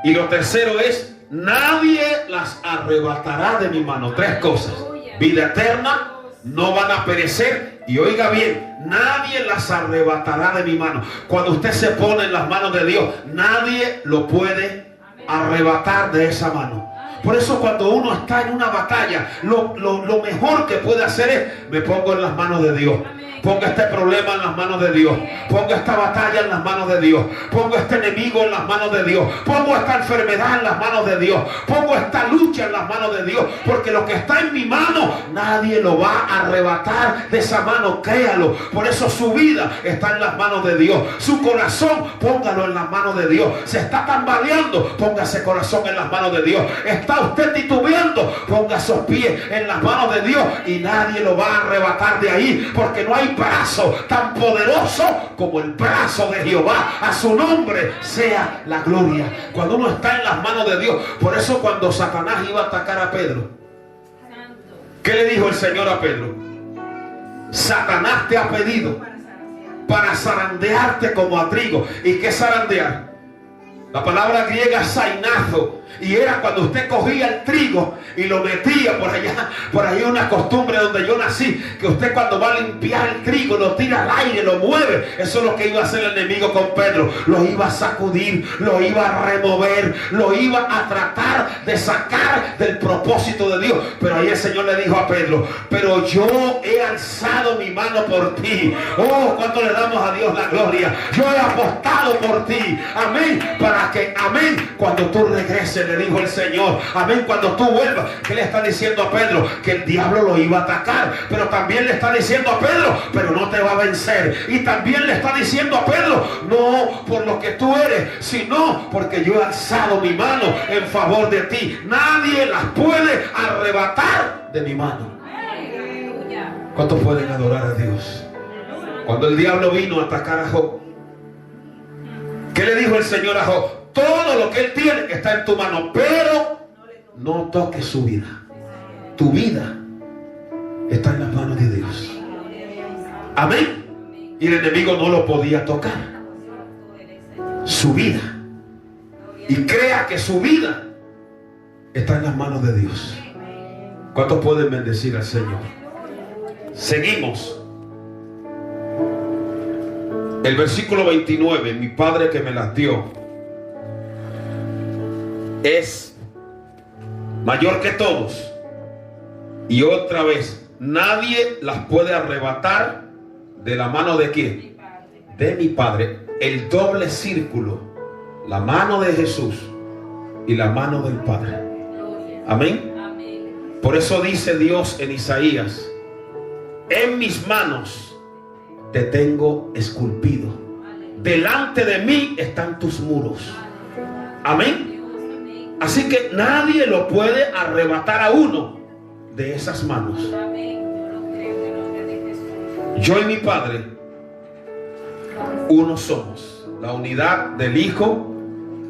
Y lo tercero es, nadie las arrebatará de mi mano. Tres cosas: vida eterna, no van a perecer, y oiga bien, nadie las arrebatará de mi mano. Cuando usted se pone en las manos de Dios, nadie lo puede arrebatar de esa mano. Por eso cuando uno está en una batalla, lo mejor que puede hacer es, me pongo en las manos de Dios. Ponga este problema en las manos de Dios. Ponga esta batalla en las manos de Dios. Pongo este enemigo en las manos de Dios. Pongo esta enfermedad en las manos de Dios. Pongo esta lucha en las manos de Dios. Porque lo que está en mi mano, nadie lo va a arrebatar de esa mano. Créalo. Por eso su vida está en las manos de Dios. Su corazón, póngalo en las manos de Dios. Se está tambaleando, ponga ese corazón en las manos de Dios. Está usted titubeando, ponga sus pies en las manos de Dios. Y nadie lo va a arrebatar de ahí. Porque no hay brazo tan poderoso como el brazo de Jehová. A su nombre sea la gloria. Cuando uno está en las manos de Dios. Por eso cuando Satanás iba a atacar a Pedro, ¿qué le dijo el Señor a Pedro? Satanás te ha pedido para zarandearte como a trigo. ¿Y qué zarandear? La palabra griega es zainazo. Y era cuando usted cogía el trigo y lo metía por allá. Por ahí una costumbre donde yo nací, que usted cuando va a limpiar el trigo lo tira al aire, lo mueve. Eso es lo que iba a hacer el enemigo con Pedro. Lo iba a sacudir, lo iba a remover, lo iba a tratar de sacar del propósito de Dios. Pero ahí el Señor le dijo a Pedro, pero yo he alzado mi mano por ti. Oh, cuánto le damos a Dios la gloria. Yo he apostado por ti. Amén. Para que, amén, cuando tú regreses, le dijo el Señor, amén, cuando tú vuelvas. ¿Qué le está diciendo a Pedro? Que el diablo lo iba a atacar, pero también le está diciendo a Pedro, pero no te va a vencer. Y también le está diciendo a Pedro, no por lo que tú eres, sino porque yo he alzado mi mano en favor de ti. Nadie las puede arrebatar de mi mano. ¿Cuántos pueden adorar a Dios? Cuando el diablo vino a atacar a Job, ¿qué le dijo el Señor a Job? Todo lo que él tiene está en tu mano, pero no toques su vida. Tu vida está en las manos de Dios. Amén. Y el enemigo no lo podía tocar. Su vida. Y crea que su vida está en las manos de Dios. ¿Cuántos pueden bendecir al Señor? Seguimos. El versículo 29. Mi Padre que me las dio es mayor que todos. Y otra vez, nadie las puede arrebatar de la mano de ¿quién? De mi Padre. El doble círculo, la mano de Jesús y la mano del Padre. Amén. Por eso dice Dios en Isaías: en mis manos te tengo esculpido, delante de mí están tus muros. Amén. Así que nadie lo puede arrebatar a uno de esas manos. Yo y mi Padre uno somos. La unidad del Hijo,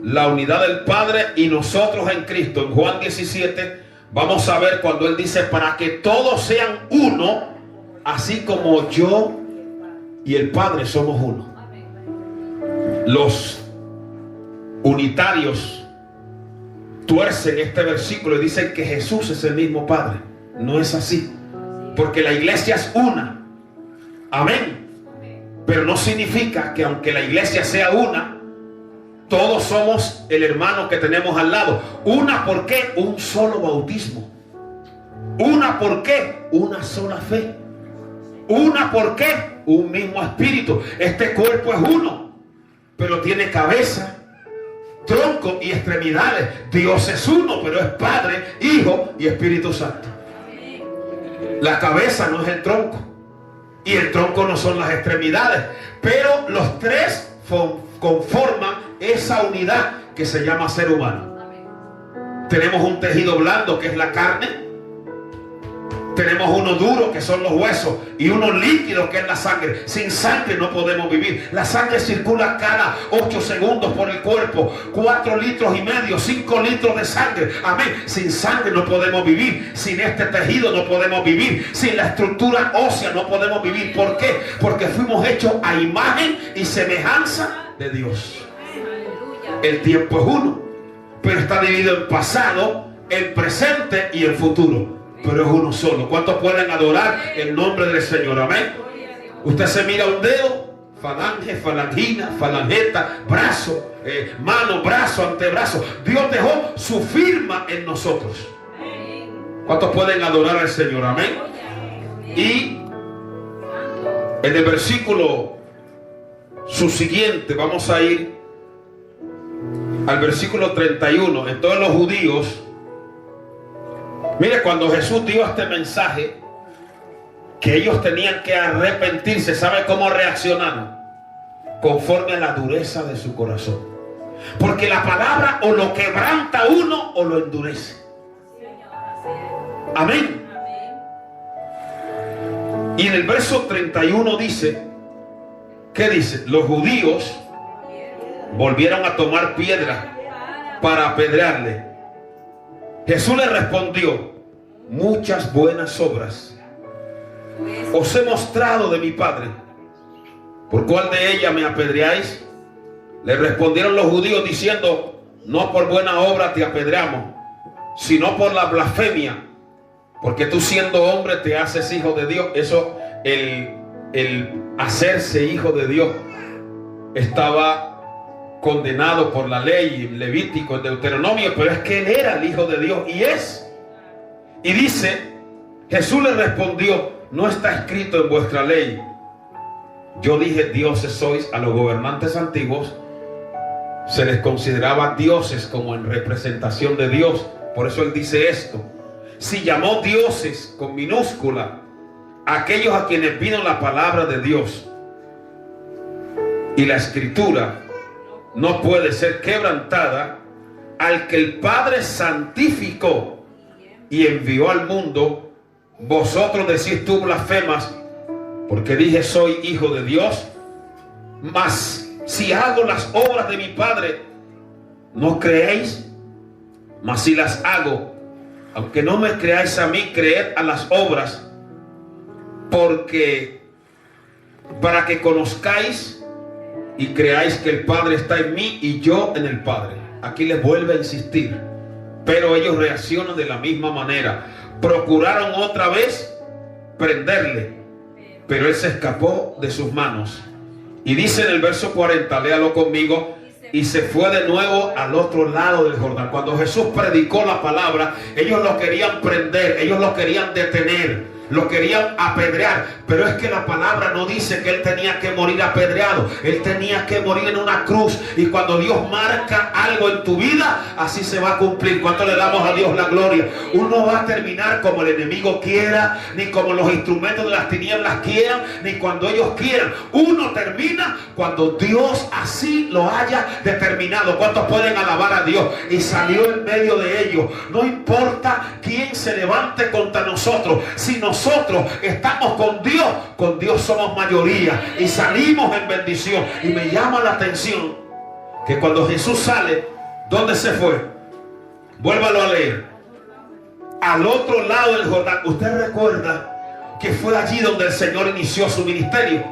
la unidad del Padre y nosotros en Cristo. En Juan 17 vamos a ver cuando Él dice: para que todos sean uno, así como yo y el Padre somos uno. Los unitarios tuercen este versículo y dicen que Jesús es el mismo Padre. No es así, porque la iglesia es una. Amén. Pero no significa que aunque la iglesia sea una, todos somos el hermano que tenemos al lado. Una, ¿por qué? Un solo bautismo. Una, ¿por qué? Una sola fe. Una, ¿por qué? Un mismo espíritu. Este cuerpo es uno, pero tiene cabeza, tronco y extremidades. Dios es uno, pero es Padre, Hijo y Espíritu Santo. La cabeza no es el tronco y el tronco no son las extremidades, pero los tres conforman esa unidad que se llama ser humano. Tenemos un tejido blando que es la carne, tenemos uno duro que son los huesos y uno líquido que es la sangre. Sin sangre no podemos vivir. La sangre circula cada 8 segundos por el cuerpo. 4,5 litros, 5 litros de sangre. Amén. Sin sangre no podemos vivir. Sin este tejido no podemos vivir. Sin la estructura ósea no podemos vivir. ¿Por qué? Porque fuimos hechos a imagen y semejanza de Dios. El tiempo es uno, pero está dividido en pasado, en presente y en futuro. Pero es uno solo. ¿Cuántos pueden adorar el nombre del Señor? Amén. Usted se mira un dedo, falange, falangina, falangeta, brazo, mano, brazo, antebrazo. Dios dejó su firma en nosotros. ¿Cuántos pueden adorar al Señor? Amén. Y en el versículo subsiguiente vamos a ir al versículo 31. Entonces los judíos, mire, cuando Jesús dio este mensaje, que ellos tenían que arrepentirse, ¿sabe cómo reaccionaron? Conforme a la dureza de su corazón. Porque la palabra o lo quebranta a uno o lo endurece. Amén. Y en el verso 31 dice, ¿qué dice? Los judíos volvieron a tomar piedra para apedrearle. Jesús le respondió: muchas buenas obras os he mostrado de mi Padre. ¿Por cuál de ellas me apedreáis? Le respondieron los judíos diciendo: no por buena obra te apedreamos, sino por la blasfemia, porque tú siendo hombre te haces hijo de Dios. Eso, el hacerse hijo de Dios estaba condenado por la ley, en Levítico, en Deuteronomio, pero es que él era el Hijo de Dios y es. Y dice, Jesús le respondió: no está escrito en vuestra ley. Yo dije, dioses sois. A los gobernantes antiguos se les consideraba dioses como en representación de Dios. Por eso él dice esto. Si llamó dioses con minúscula a aquellos a quienes vino la palabra de Dios, y la escritura no puede ser quebrantada, al que el Padre santificó y envió al mundo, vosotros decís tú blasfemas, porque dije soy hijo de Dios. Mas si hago las obras de mi Padre, ¿no creéis? Mas si las hago, aunque no me creáis a mí, creed a las obras, porque para que conozcáis y creáis que el Padre está en mí y yo en el Padre. Aquí les vuelve a insistir, pero ellos reaccionan de la misma manera. Procuraron otra vez prenderle, pero él se escapó de sus manos. Y dice en el verso 40, léalo conmigo: y se fue de nuevo al otro lado del Jordán. Cuando Jesús predicó la palabra, ellos lo querían prender, ellos lo querían detener, lo querían apedrear, pero es que la palabra no dice que él tenía que morir apedreado. Él tenía que morir en una cruz. Y cuando Dios marca algo en tu vida, así se va a cumplir. ¿Cuánto le damos a Dios la gloria? Uno va a terminar como el enemigo quiera, ni como los instrumentos de las tinieblas quieran, ni cuando ellos quieran. Uno termina cuando Dios así lo haya determinado. ¿Cuántos pueden alabar a Dios? Y salió en medio de ellos. No importa quién se levante contra nosotros, si nosotros estamos con Dios somos mayoría y salimos en bendición. Y me llama la atención que cuando Jesús sale, ¿dónde se fue? Vuélvalo a leer. Al otro lado del Jordán. Usted recuerda que fue allí donde el Señor inició su ministerio.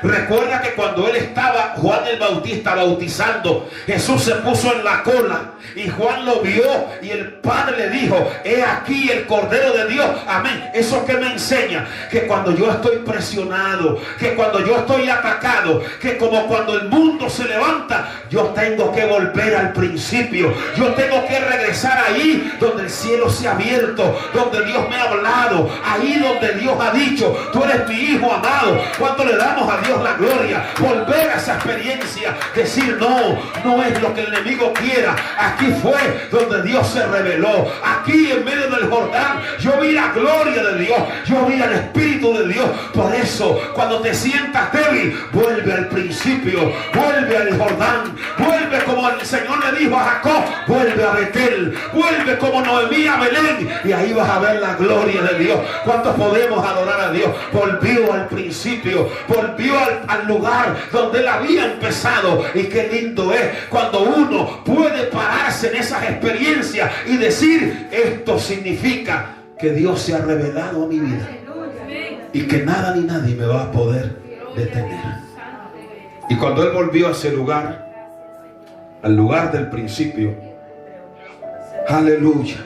Recuerda que cuando él estaba, Juan el Bautista, bautizando, Jesús se puso en la cola y Juan lo vio y el Padre le dijo: he aquí el Cordero de Dios. Amén. Eso que me enseña que cuando yo estoy presionado, que cuando yo estoy atacado, que como cuando el mundo se levanta, yo tengo que volver al principio. Yo tengo que regresar ahí donde el cielo se ha abierto, donde Dios me ha hablado, ahí donde Dios ha dicho: tú eres mi hijo amado. ¿Cuánto le damos a Dios la gloria? Volver a esa experiencia, decir: no es lo que el enemigo quiera. Aquí fue donde Dios se reveló. Aquí en medio del Jordán yo vi la gloria de Dios, yo vi al Espíritu de Dios. Por eso, cuando te sientas débil, vuelve al principio, vuelve al Jordán, vuelve como el Señor le dijo a Jacob: vuelve a Betel, vuelve como Noemí a Belén, y ahí vas a ver la gloria de Dios. ¿Cuántos podemos adorar a Dios? Volvió al principio, volvió al lugar donde él había empezado. Y qué lindo es cuando uno puede pararse en esas experiencias y decir: esto significa que Dios se ha revelado a mi vida y que nada ni nadie me va a poder detener. Y cuando él volvió a ese lugar, al lugar del principio, aleluya,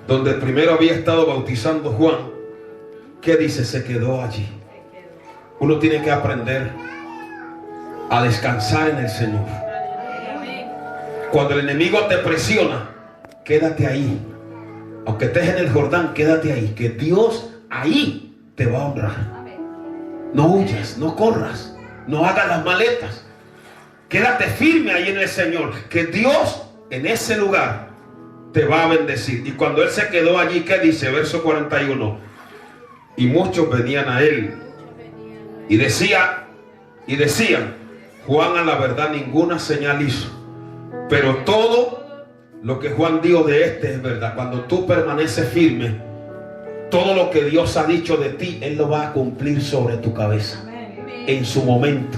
donde primero había estado bautizando Juan, ¿qué dice? Se quedó allí. Uno tiene que aprender a descansar en el Señor. Cuando el enemigo te presiona, quédate ahí. Aunque estés en el Jordán, quédate ahí, que Dios ahí te va a honrar. No huyas, no corras, no hagas las maletas. Quédate firme ahí en el Señor, que Dios en ese lugar te va a bendecir. Y cuando él se quedó allí, ¿qué dice? Verso 41. Y muchos venían a él y decían: Juan a la verdad ninguna señal hizo, pero todo lo que Juan dijo de este es verdad. Cuando tú permaneces firme, todo lo que Dios ha dicho de ti, él lo va a cumplir sobre tu cabeza, en su momento,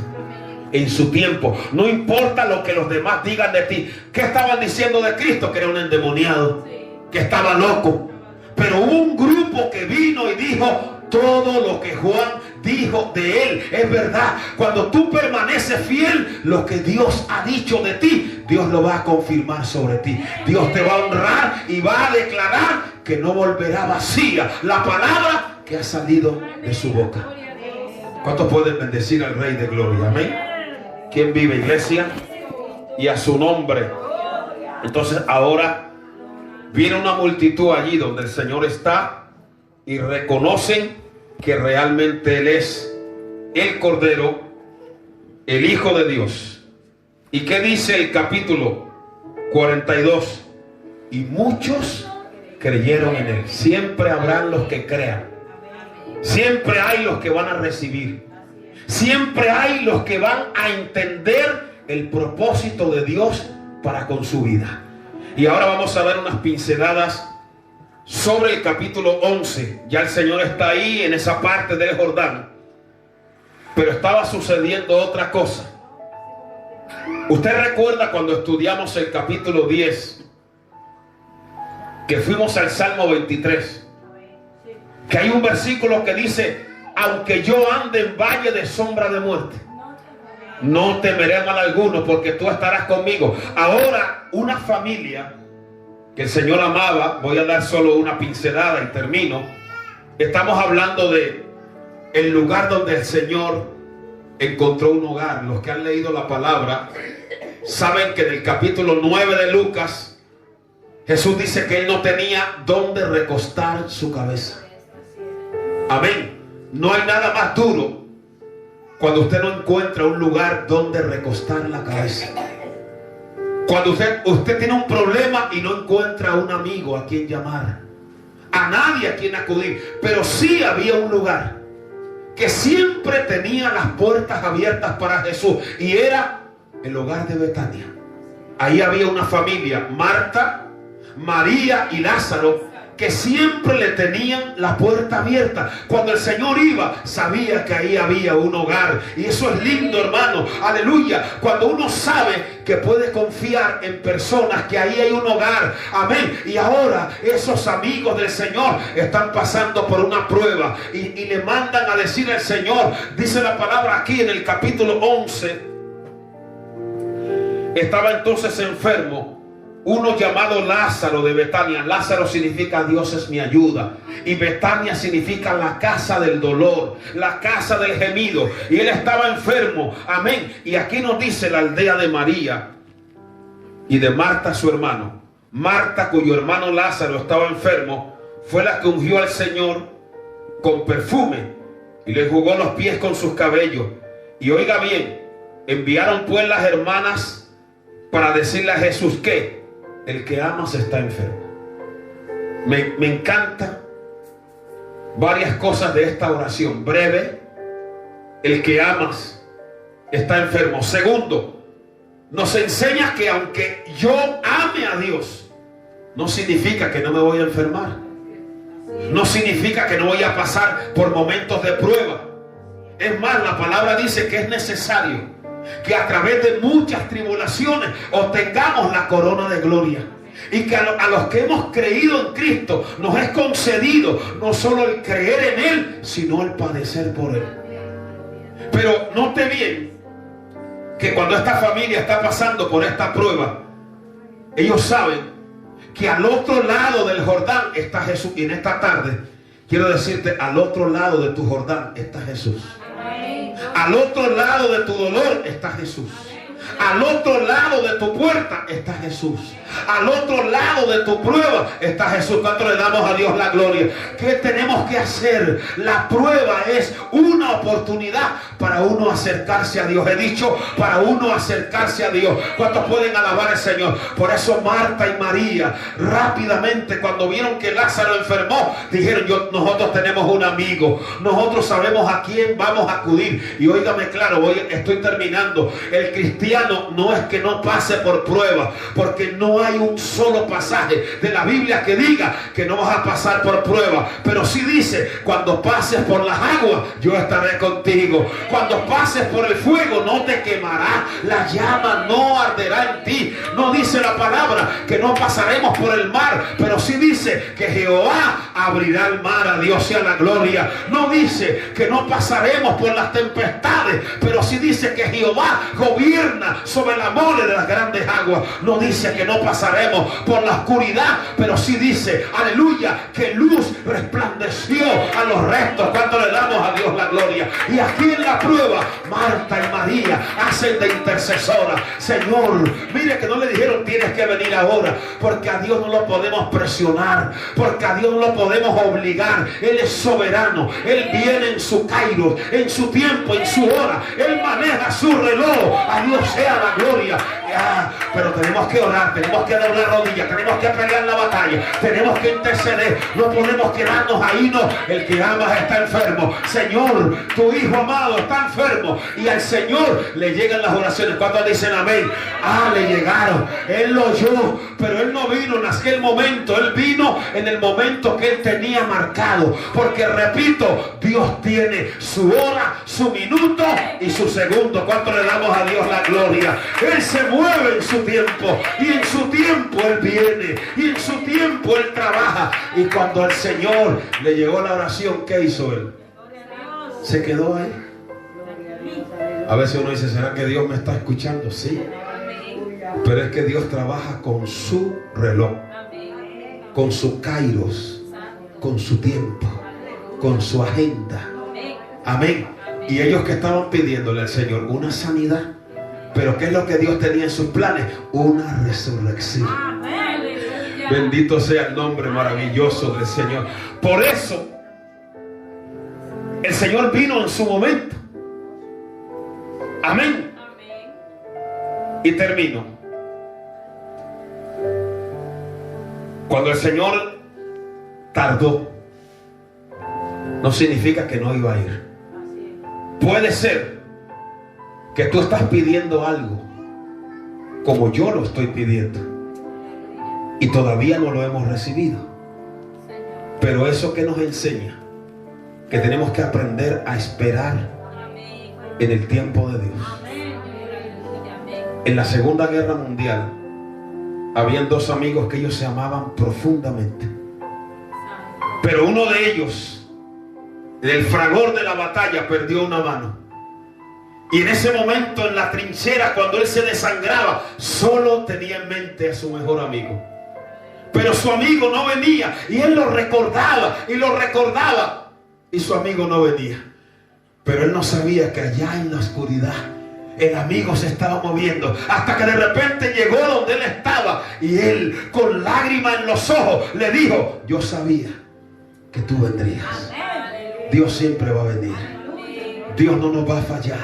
en su tiempo. No importa lo que los demás digan de ti. ¿Qué estaban diciendo de Cristo? Que era un endemoniado, que estaba loco. Pero hubo un grupo que vino y dijo: todo lo que Juan dijo de él es verdad. Cuando tú permaneces fiel, lo que Dios ha dicho de ti, Dios lo va a confirmar sobre ti. Dios te va a honrar y va a declarar que no volverá vacía la palabra que ha salido de su boca. ¿Cuántos pueden bendecir al Rey de Gloria? Amén. ¿Quién vive, iglesia? Y a su nombre. Entonces ahora viene una multitud allí donde el Señor está y reconocen que realmente Él es el Cordero, el Hijo de Dios. ¿Y qué dice el capítulo 42? Y muchos creyeron en Él. Siempre habrán los que crean. Siempre hay los que van a recibir. Siempre hay los que van a entender el propósito de Dios para con su vida. Y ahora vamos a ver unas pinceladas sobre el capítulo 11. Ya el Señor está ahí en esa parte del Jordán, pero estaba sucediendo otra cosa. Usted recuerda cuando estudiamos el capítulo 10, que fuimos al Salmo 23, que hay un versículo que dice: aunque yo ande en valle de sombra de muerte, no temeré mal alguno, porque tú estarás conmigo. Ahora, una familia que el Señor amaba, voy a dar solo una pincelada y termino. Estamos hablando de el lugar donde el Señor encontró un hogar. Los que han leído la palabra saben que en el capítulo 9 de Lucas, Jesús dice que Él no tenía dónde recostar su cabeza. Amén. No hay nada más duro cuando usted no encuentra un lugar donde recostar la cabeza. Cuando usted tiene un problema y no encuentra a un amigo a quien llamar, a nadie a quien acudir. Pero sí había un lugar que siempre tenía las puertas abiertas para Jesús, y era el hogar de Betania. Ahí había una familia, Marta, María y Lázaro, que siempre le tenían la puerta abierta. Cuando el Señor iba, sabía que ahí había un hogar. Y eso es lindo, hermano. Aleluya. Cuando uno sabe que puede confiar en personas, que ahí hay un hogar. Amén. Y ahora esos amigos del Señor están pasando por una prueba y le mandan a decir al Señor. Dice la palabra aquí en el capítulo 11. Estaba entonces enfermo uno llamado Lázaro de Betania. Lázaro significa Dios es mi ayuda, y Betania significa la casa del dolor, la casa del gemido. Y él estaba enfermo. Amén. Y aquí nos dice la aldea de María y de Marta su hermano. Marta, cuyo hermano Lázaro estaba enfermo, fue la que ungió al Señor con perfume y le enjugó los pies con sus cabellos. Y oiga bien, enviaron pues las hermanas para decirle a Jesús que el que amas está enfermo. Me encanta varias cosas de esta oración. Breve: el que amas está enfermo. Segundo, nos enseña que aunque yo ame a Dios, no significa que no me voy a enfermar. No significa que no voy a pasar por momentos de prueba. Es más, la palabra dice que es necesario que a través de muchas tribulaciones obtengamos la corona de gloria. Y que a los que hemos creído en Cristo nos es concedido no solo el creer en Él, sino el padecer por Él. Pero note bien que cuando esta familia está pasando por esta prueba, ellos saben que al otro lado del Jordán está Jesús. Y en esta tarde quiero decirte, al otro lado de tu Jordán está Jesús. Al otro lado de tu dolor está Jesús. Al otro lado de tu puerta está Jesús. Al otro lado de tu prueba está Jesús. ¿Cuánto le damos a Dios la gloria? ¿Qué tenemos que hacer? La prueba es una oportunidad para uno acercarse a Dios. He dicho, para uno acercarse a Dios. ¿Cuántos pueden alabar al Señor? Por eso Marta y María rápidamente, cuando vieron que Lázaro enfermó, dijeron: nosotros tenemos un amigo, nosotros sabemos a quién vamos a acudir. Y óigame claro, estoy terminando. El cristiano no es que no pase por prueba, porque no hay un solo pasaje de la Biblia que diga que no vas a pasar por prueba. Pero sí dice: cuando pases por las aguas, yo estaré contigo. Cuando pases por el fuego, no te quemará, la llama no arderá en ti. No dice la palabra que no pasaremos por el mar, pero sí dice que Jehová abrirá el mar. A Dios sea la gloria. No dice que no pasaremos por las tempestades, pero sí dice que Jehová gobierna sobre la mole de las grandes aguas. No dice que no pasaremos por la oscuridad, pero sí dice, aleluya, que luz resplandeció a los restos. ¿Cuánto le damos a Dios la gloria? Y aquí en la prueba, Marta y María hacen de intercesora. Señor, mire que no le dijeron tienes que venir ahora, porque a Dios no lo podemos presionar, porque a Dios no lo podemos obligar. Él es soberano. Él viene en su kairos, en su tiempo, en su hora. Él maneja su reloj. A Dios sea la gloria. Pero tenemos que orar, tenemos que doblar rodillas, tenemos que pelear la batalla, tenemos que interceder. No podemos quedarnos ahí, no. El que amas está enfermo. Señor, tu hijo amado está enfermo, y al Señor le llegan las oraciones. ¿Cuántos dicen amén? Le llegaron. Él lo oyó, pero él no vino en aquel momento. Él vino en el momento que él tenía marcado. Porque repito, Dios tiene su hora, su minuto y su segundo. ¿Cuánto le damos a Dios la gloria? Él se mueve en su tiempo, y en su tiempo Él viene, y en su tiempo Él trabaja. Y cuando al Señor le llegó la oración, ¿qué hizo Él? Se quedó ahí. A veces uno dice, ¿será que Dios me está escuchando? Sí, pero es que Dios trabaja con su reloj, con su kairos, con su tiempo, con su agenda. Amén. Y ellos que estaban pidiéndole al Señor una sanidad, pero ¿qué es lo que Dios tenía en sus planes? Una resurrección. Bendito sea el nombre maravilloso del Señor. Por eso el Señor vino en su momento. Amén. Y termino. Cuando el Señor tardó, no significa que no iba a ir. Puede ser que tú estás pidiendo algo como yo lo estoy pidiendo y todavía no lo hemos recibido. Pero eso que nos enseña que tenemos que aprender a esperar en el tiempo de Dios. En la Segunda Guerra Mundial habían dos amigos que ellos se amaban profundamente, pero uno de ellos, en el fragor de la batalla, perdió una mano. Y en ese momento, en la trinchera, cuando él se desangraba, solo tenía en mente a su mejor amigo. Pero su amigo no venía, y él lo recordaba y lo recordaba, y su amigo no venía. Pero él no sabía que allá en la oscuridad el amigo se estaba moviendo, hasta que de repente llegó donde él estaba, y él, con lágrimas en los ojos, le dijo: yo sabía que tú vendrías. Dios siempre va a venir. Dios no nos va a fallar.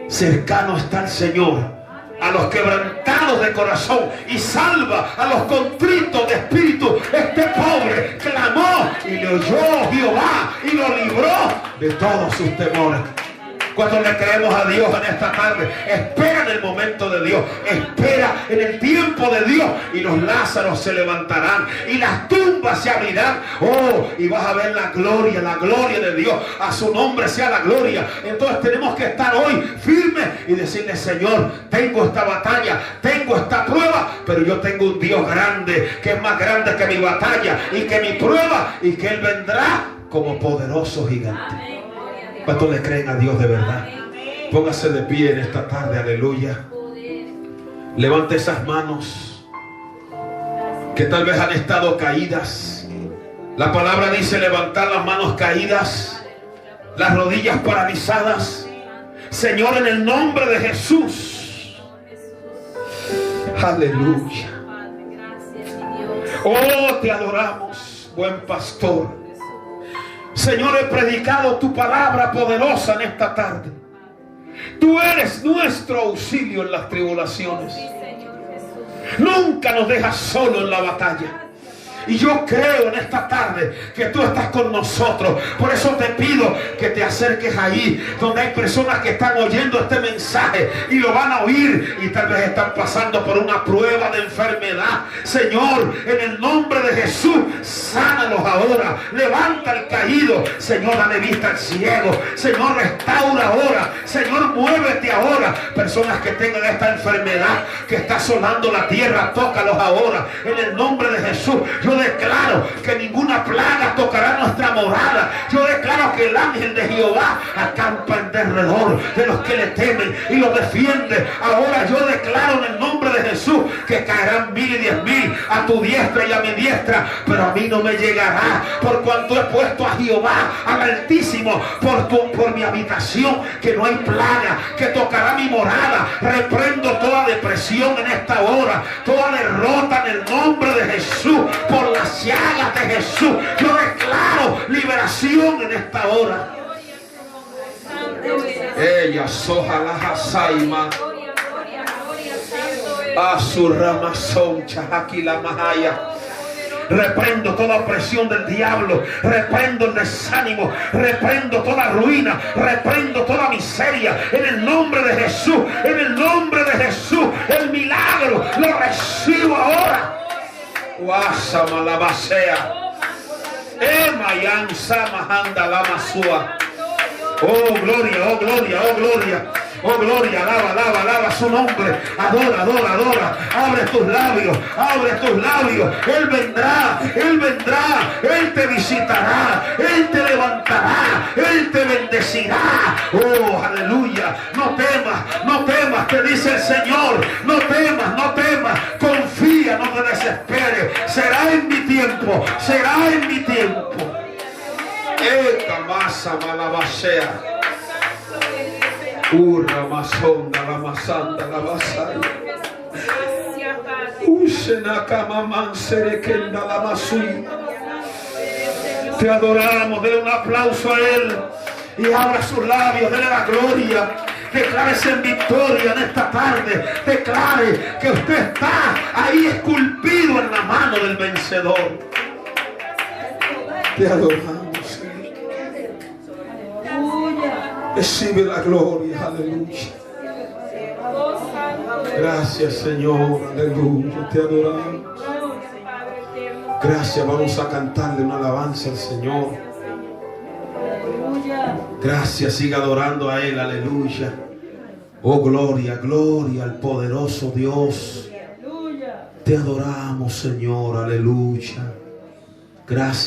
Cercano está el Señor a los quebrantados de corazón, y salva a los contritos de espíritu. Este pobre clamó y le oyó Jehová y lo libró de todos sus temores. Cuando le creemos a Dios en esta tarde, espera en el momento de Dios, espera en el tiempo de Dios, y los Lázaros se levantarán y las tumbas se abrirán. Y vas a ver la gloria de Dios. A su nombre sea la gloria. Entonces tenemos que estar hoy firmes y decirle: Señor, tengo esta batalla, tengo esta prueba, pero yo tengo un Dios grande, que es más grande que mi batalla y que mi prueba, y que Él vendrá como poderoso gigante. ¿Cuántos le creen a Dios de verdad? Póngase de pie en esta tarde, aleluya. Levante esas manos que tal vez han estado caídas. La palabra dice levantar las manos caídas, las rodillas paralizadas. Señor, en el nombre de Jesús. Aleluya. Oh, te adoramos, buen pastor. Señor, he predicado tu palabra poderosa en esta tarde. Tú eres nuestro auxilio en las tribulaciones. Nunca nos dejas solo en la batalla. Y yo creo en esta tarde que tú estás con nosotros. Por eso te pido que te acerques ahí donde hay personas que están oyendo este mensaje y lo van a oír, y tal vez están pasando por una prueba de enfermedad. Señor, en el nombre de Jesús, sánalos ahora. Levanta al caído. Señor, dale vista al ciego. Señor, restaura ahora. Señor, muévete ahora. Personas que tengan esta enfermedad que está asolando la tierra, tócalos ahora. En el nombre de Jesús, yo declaro que ninguna plaga tocará nuestra morada. Yo declaro que el ángel de Jehová acampa en derredor de los que le temen y los defiende. Ahora yo declaro en el nombre de Jesús que caerán 1000 y 10.000 a tu diestra y a mi diestra, pero a mí no me llegará, por cuanto he puesto a Jehová, al Altísimo, por mi habitación, que no hay plaga que tocará mi morada. Reprendo toda depresión en esta hora, toda derrota en el nombre de Jesús. Por las llagas de Jesús, yo declaro liberación en esta hora. Ella soja la jasaima. Asurramazón, Chahakila Mahaya. Reprendo toda opresión del diablo, reprendo el desánimo, reprendo toda ruina, reprendo toda miseria en el nombre de Jesús, en el nombre de Jesús. El milagro lo recibo ahora. Guasama la basea, Emayan Samahanda la masua. Oh gloria, oh gloria, oh gloria. Oh gloria, alaba, alaba, alaba su nombre. Adora, adora, adora. Abre tus labios, abre tus labios. Él vendrá, Él vendrá. Él te visitará, Él te levantará, Él te bendecirá. Oh, aleluya. No temas, no temas, te dice el Señor. No temas, no temas. Confía, no te desesperes. Será en mi tiempo, será en mi tiempo. Esta masa malabasea. Ramasonda, la masanda, la basaya. Usenakamamanserekenda la masui. Te adoramos, dele un aplauso a Él y abra sus labios, dele la gloria. Declárese en victoria en esta tarde. Declare que usted está ahí esculpido en la mano del vencedor. Te adoramos. Recibe la gloria, aleluya. Gracias, Señor, aleluya. Te adoramos. Gracias, vamos a cantarle una alabanza al Señor. Gracias, siga adorando a Él, aleluya. Oh, gloria, gloria al poderoso Dios. Te adoramos, Señor, aleluya. Gracias.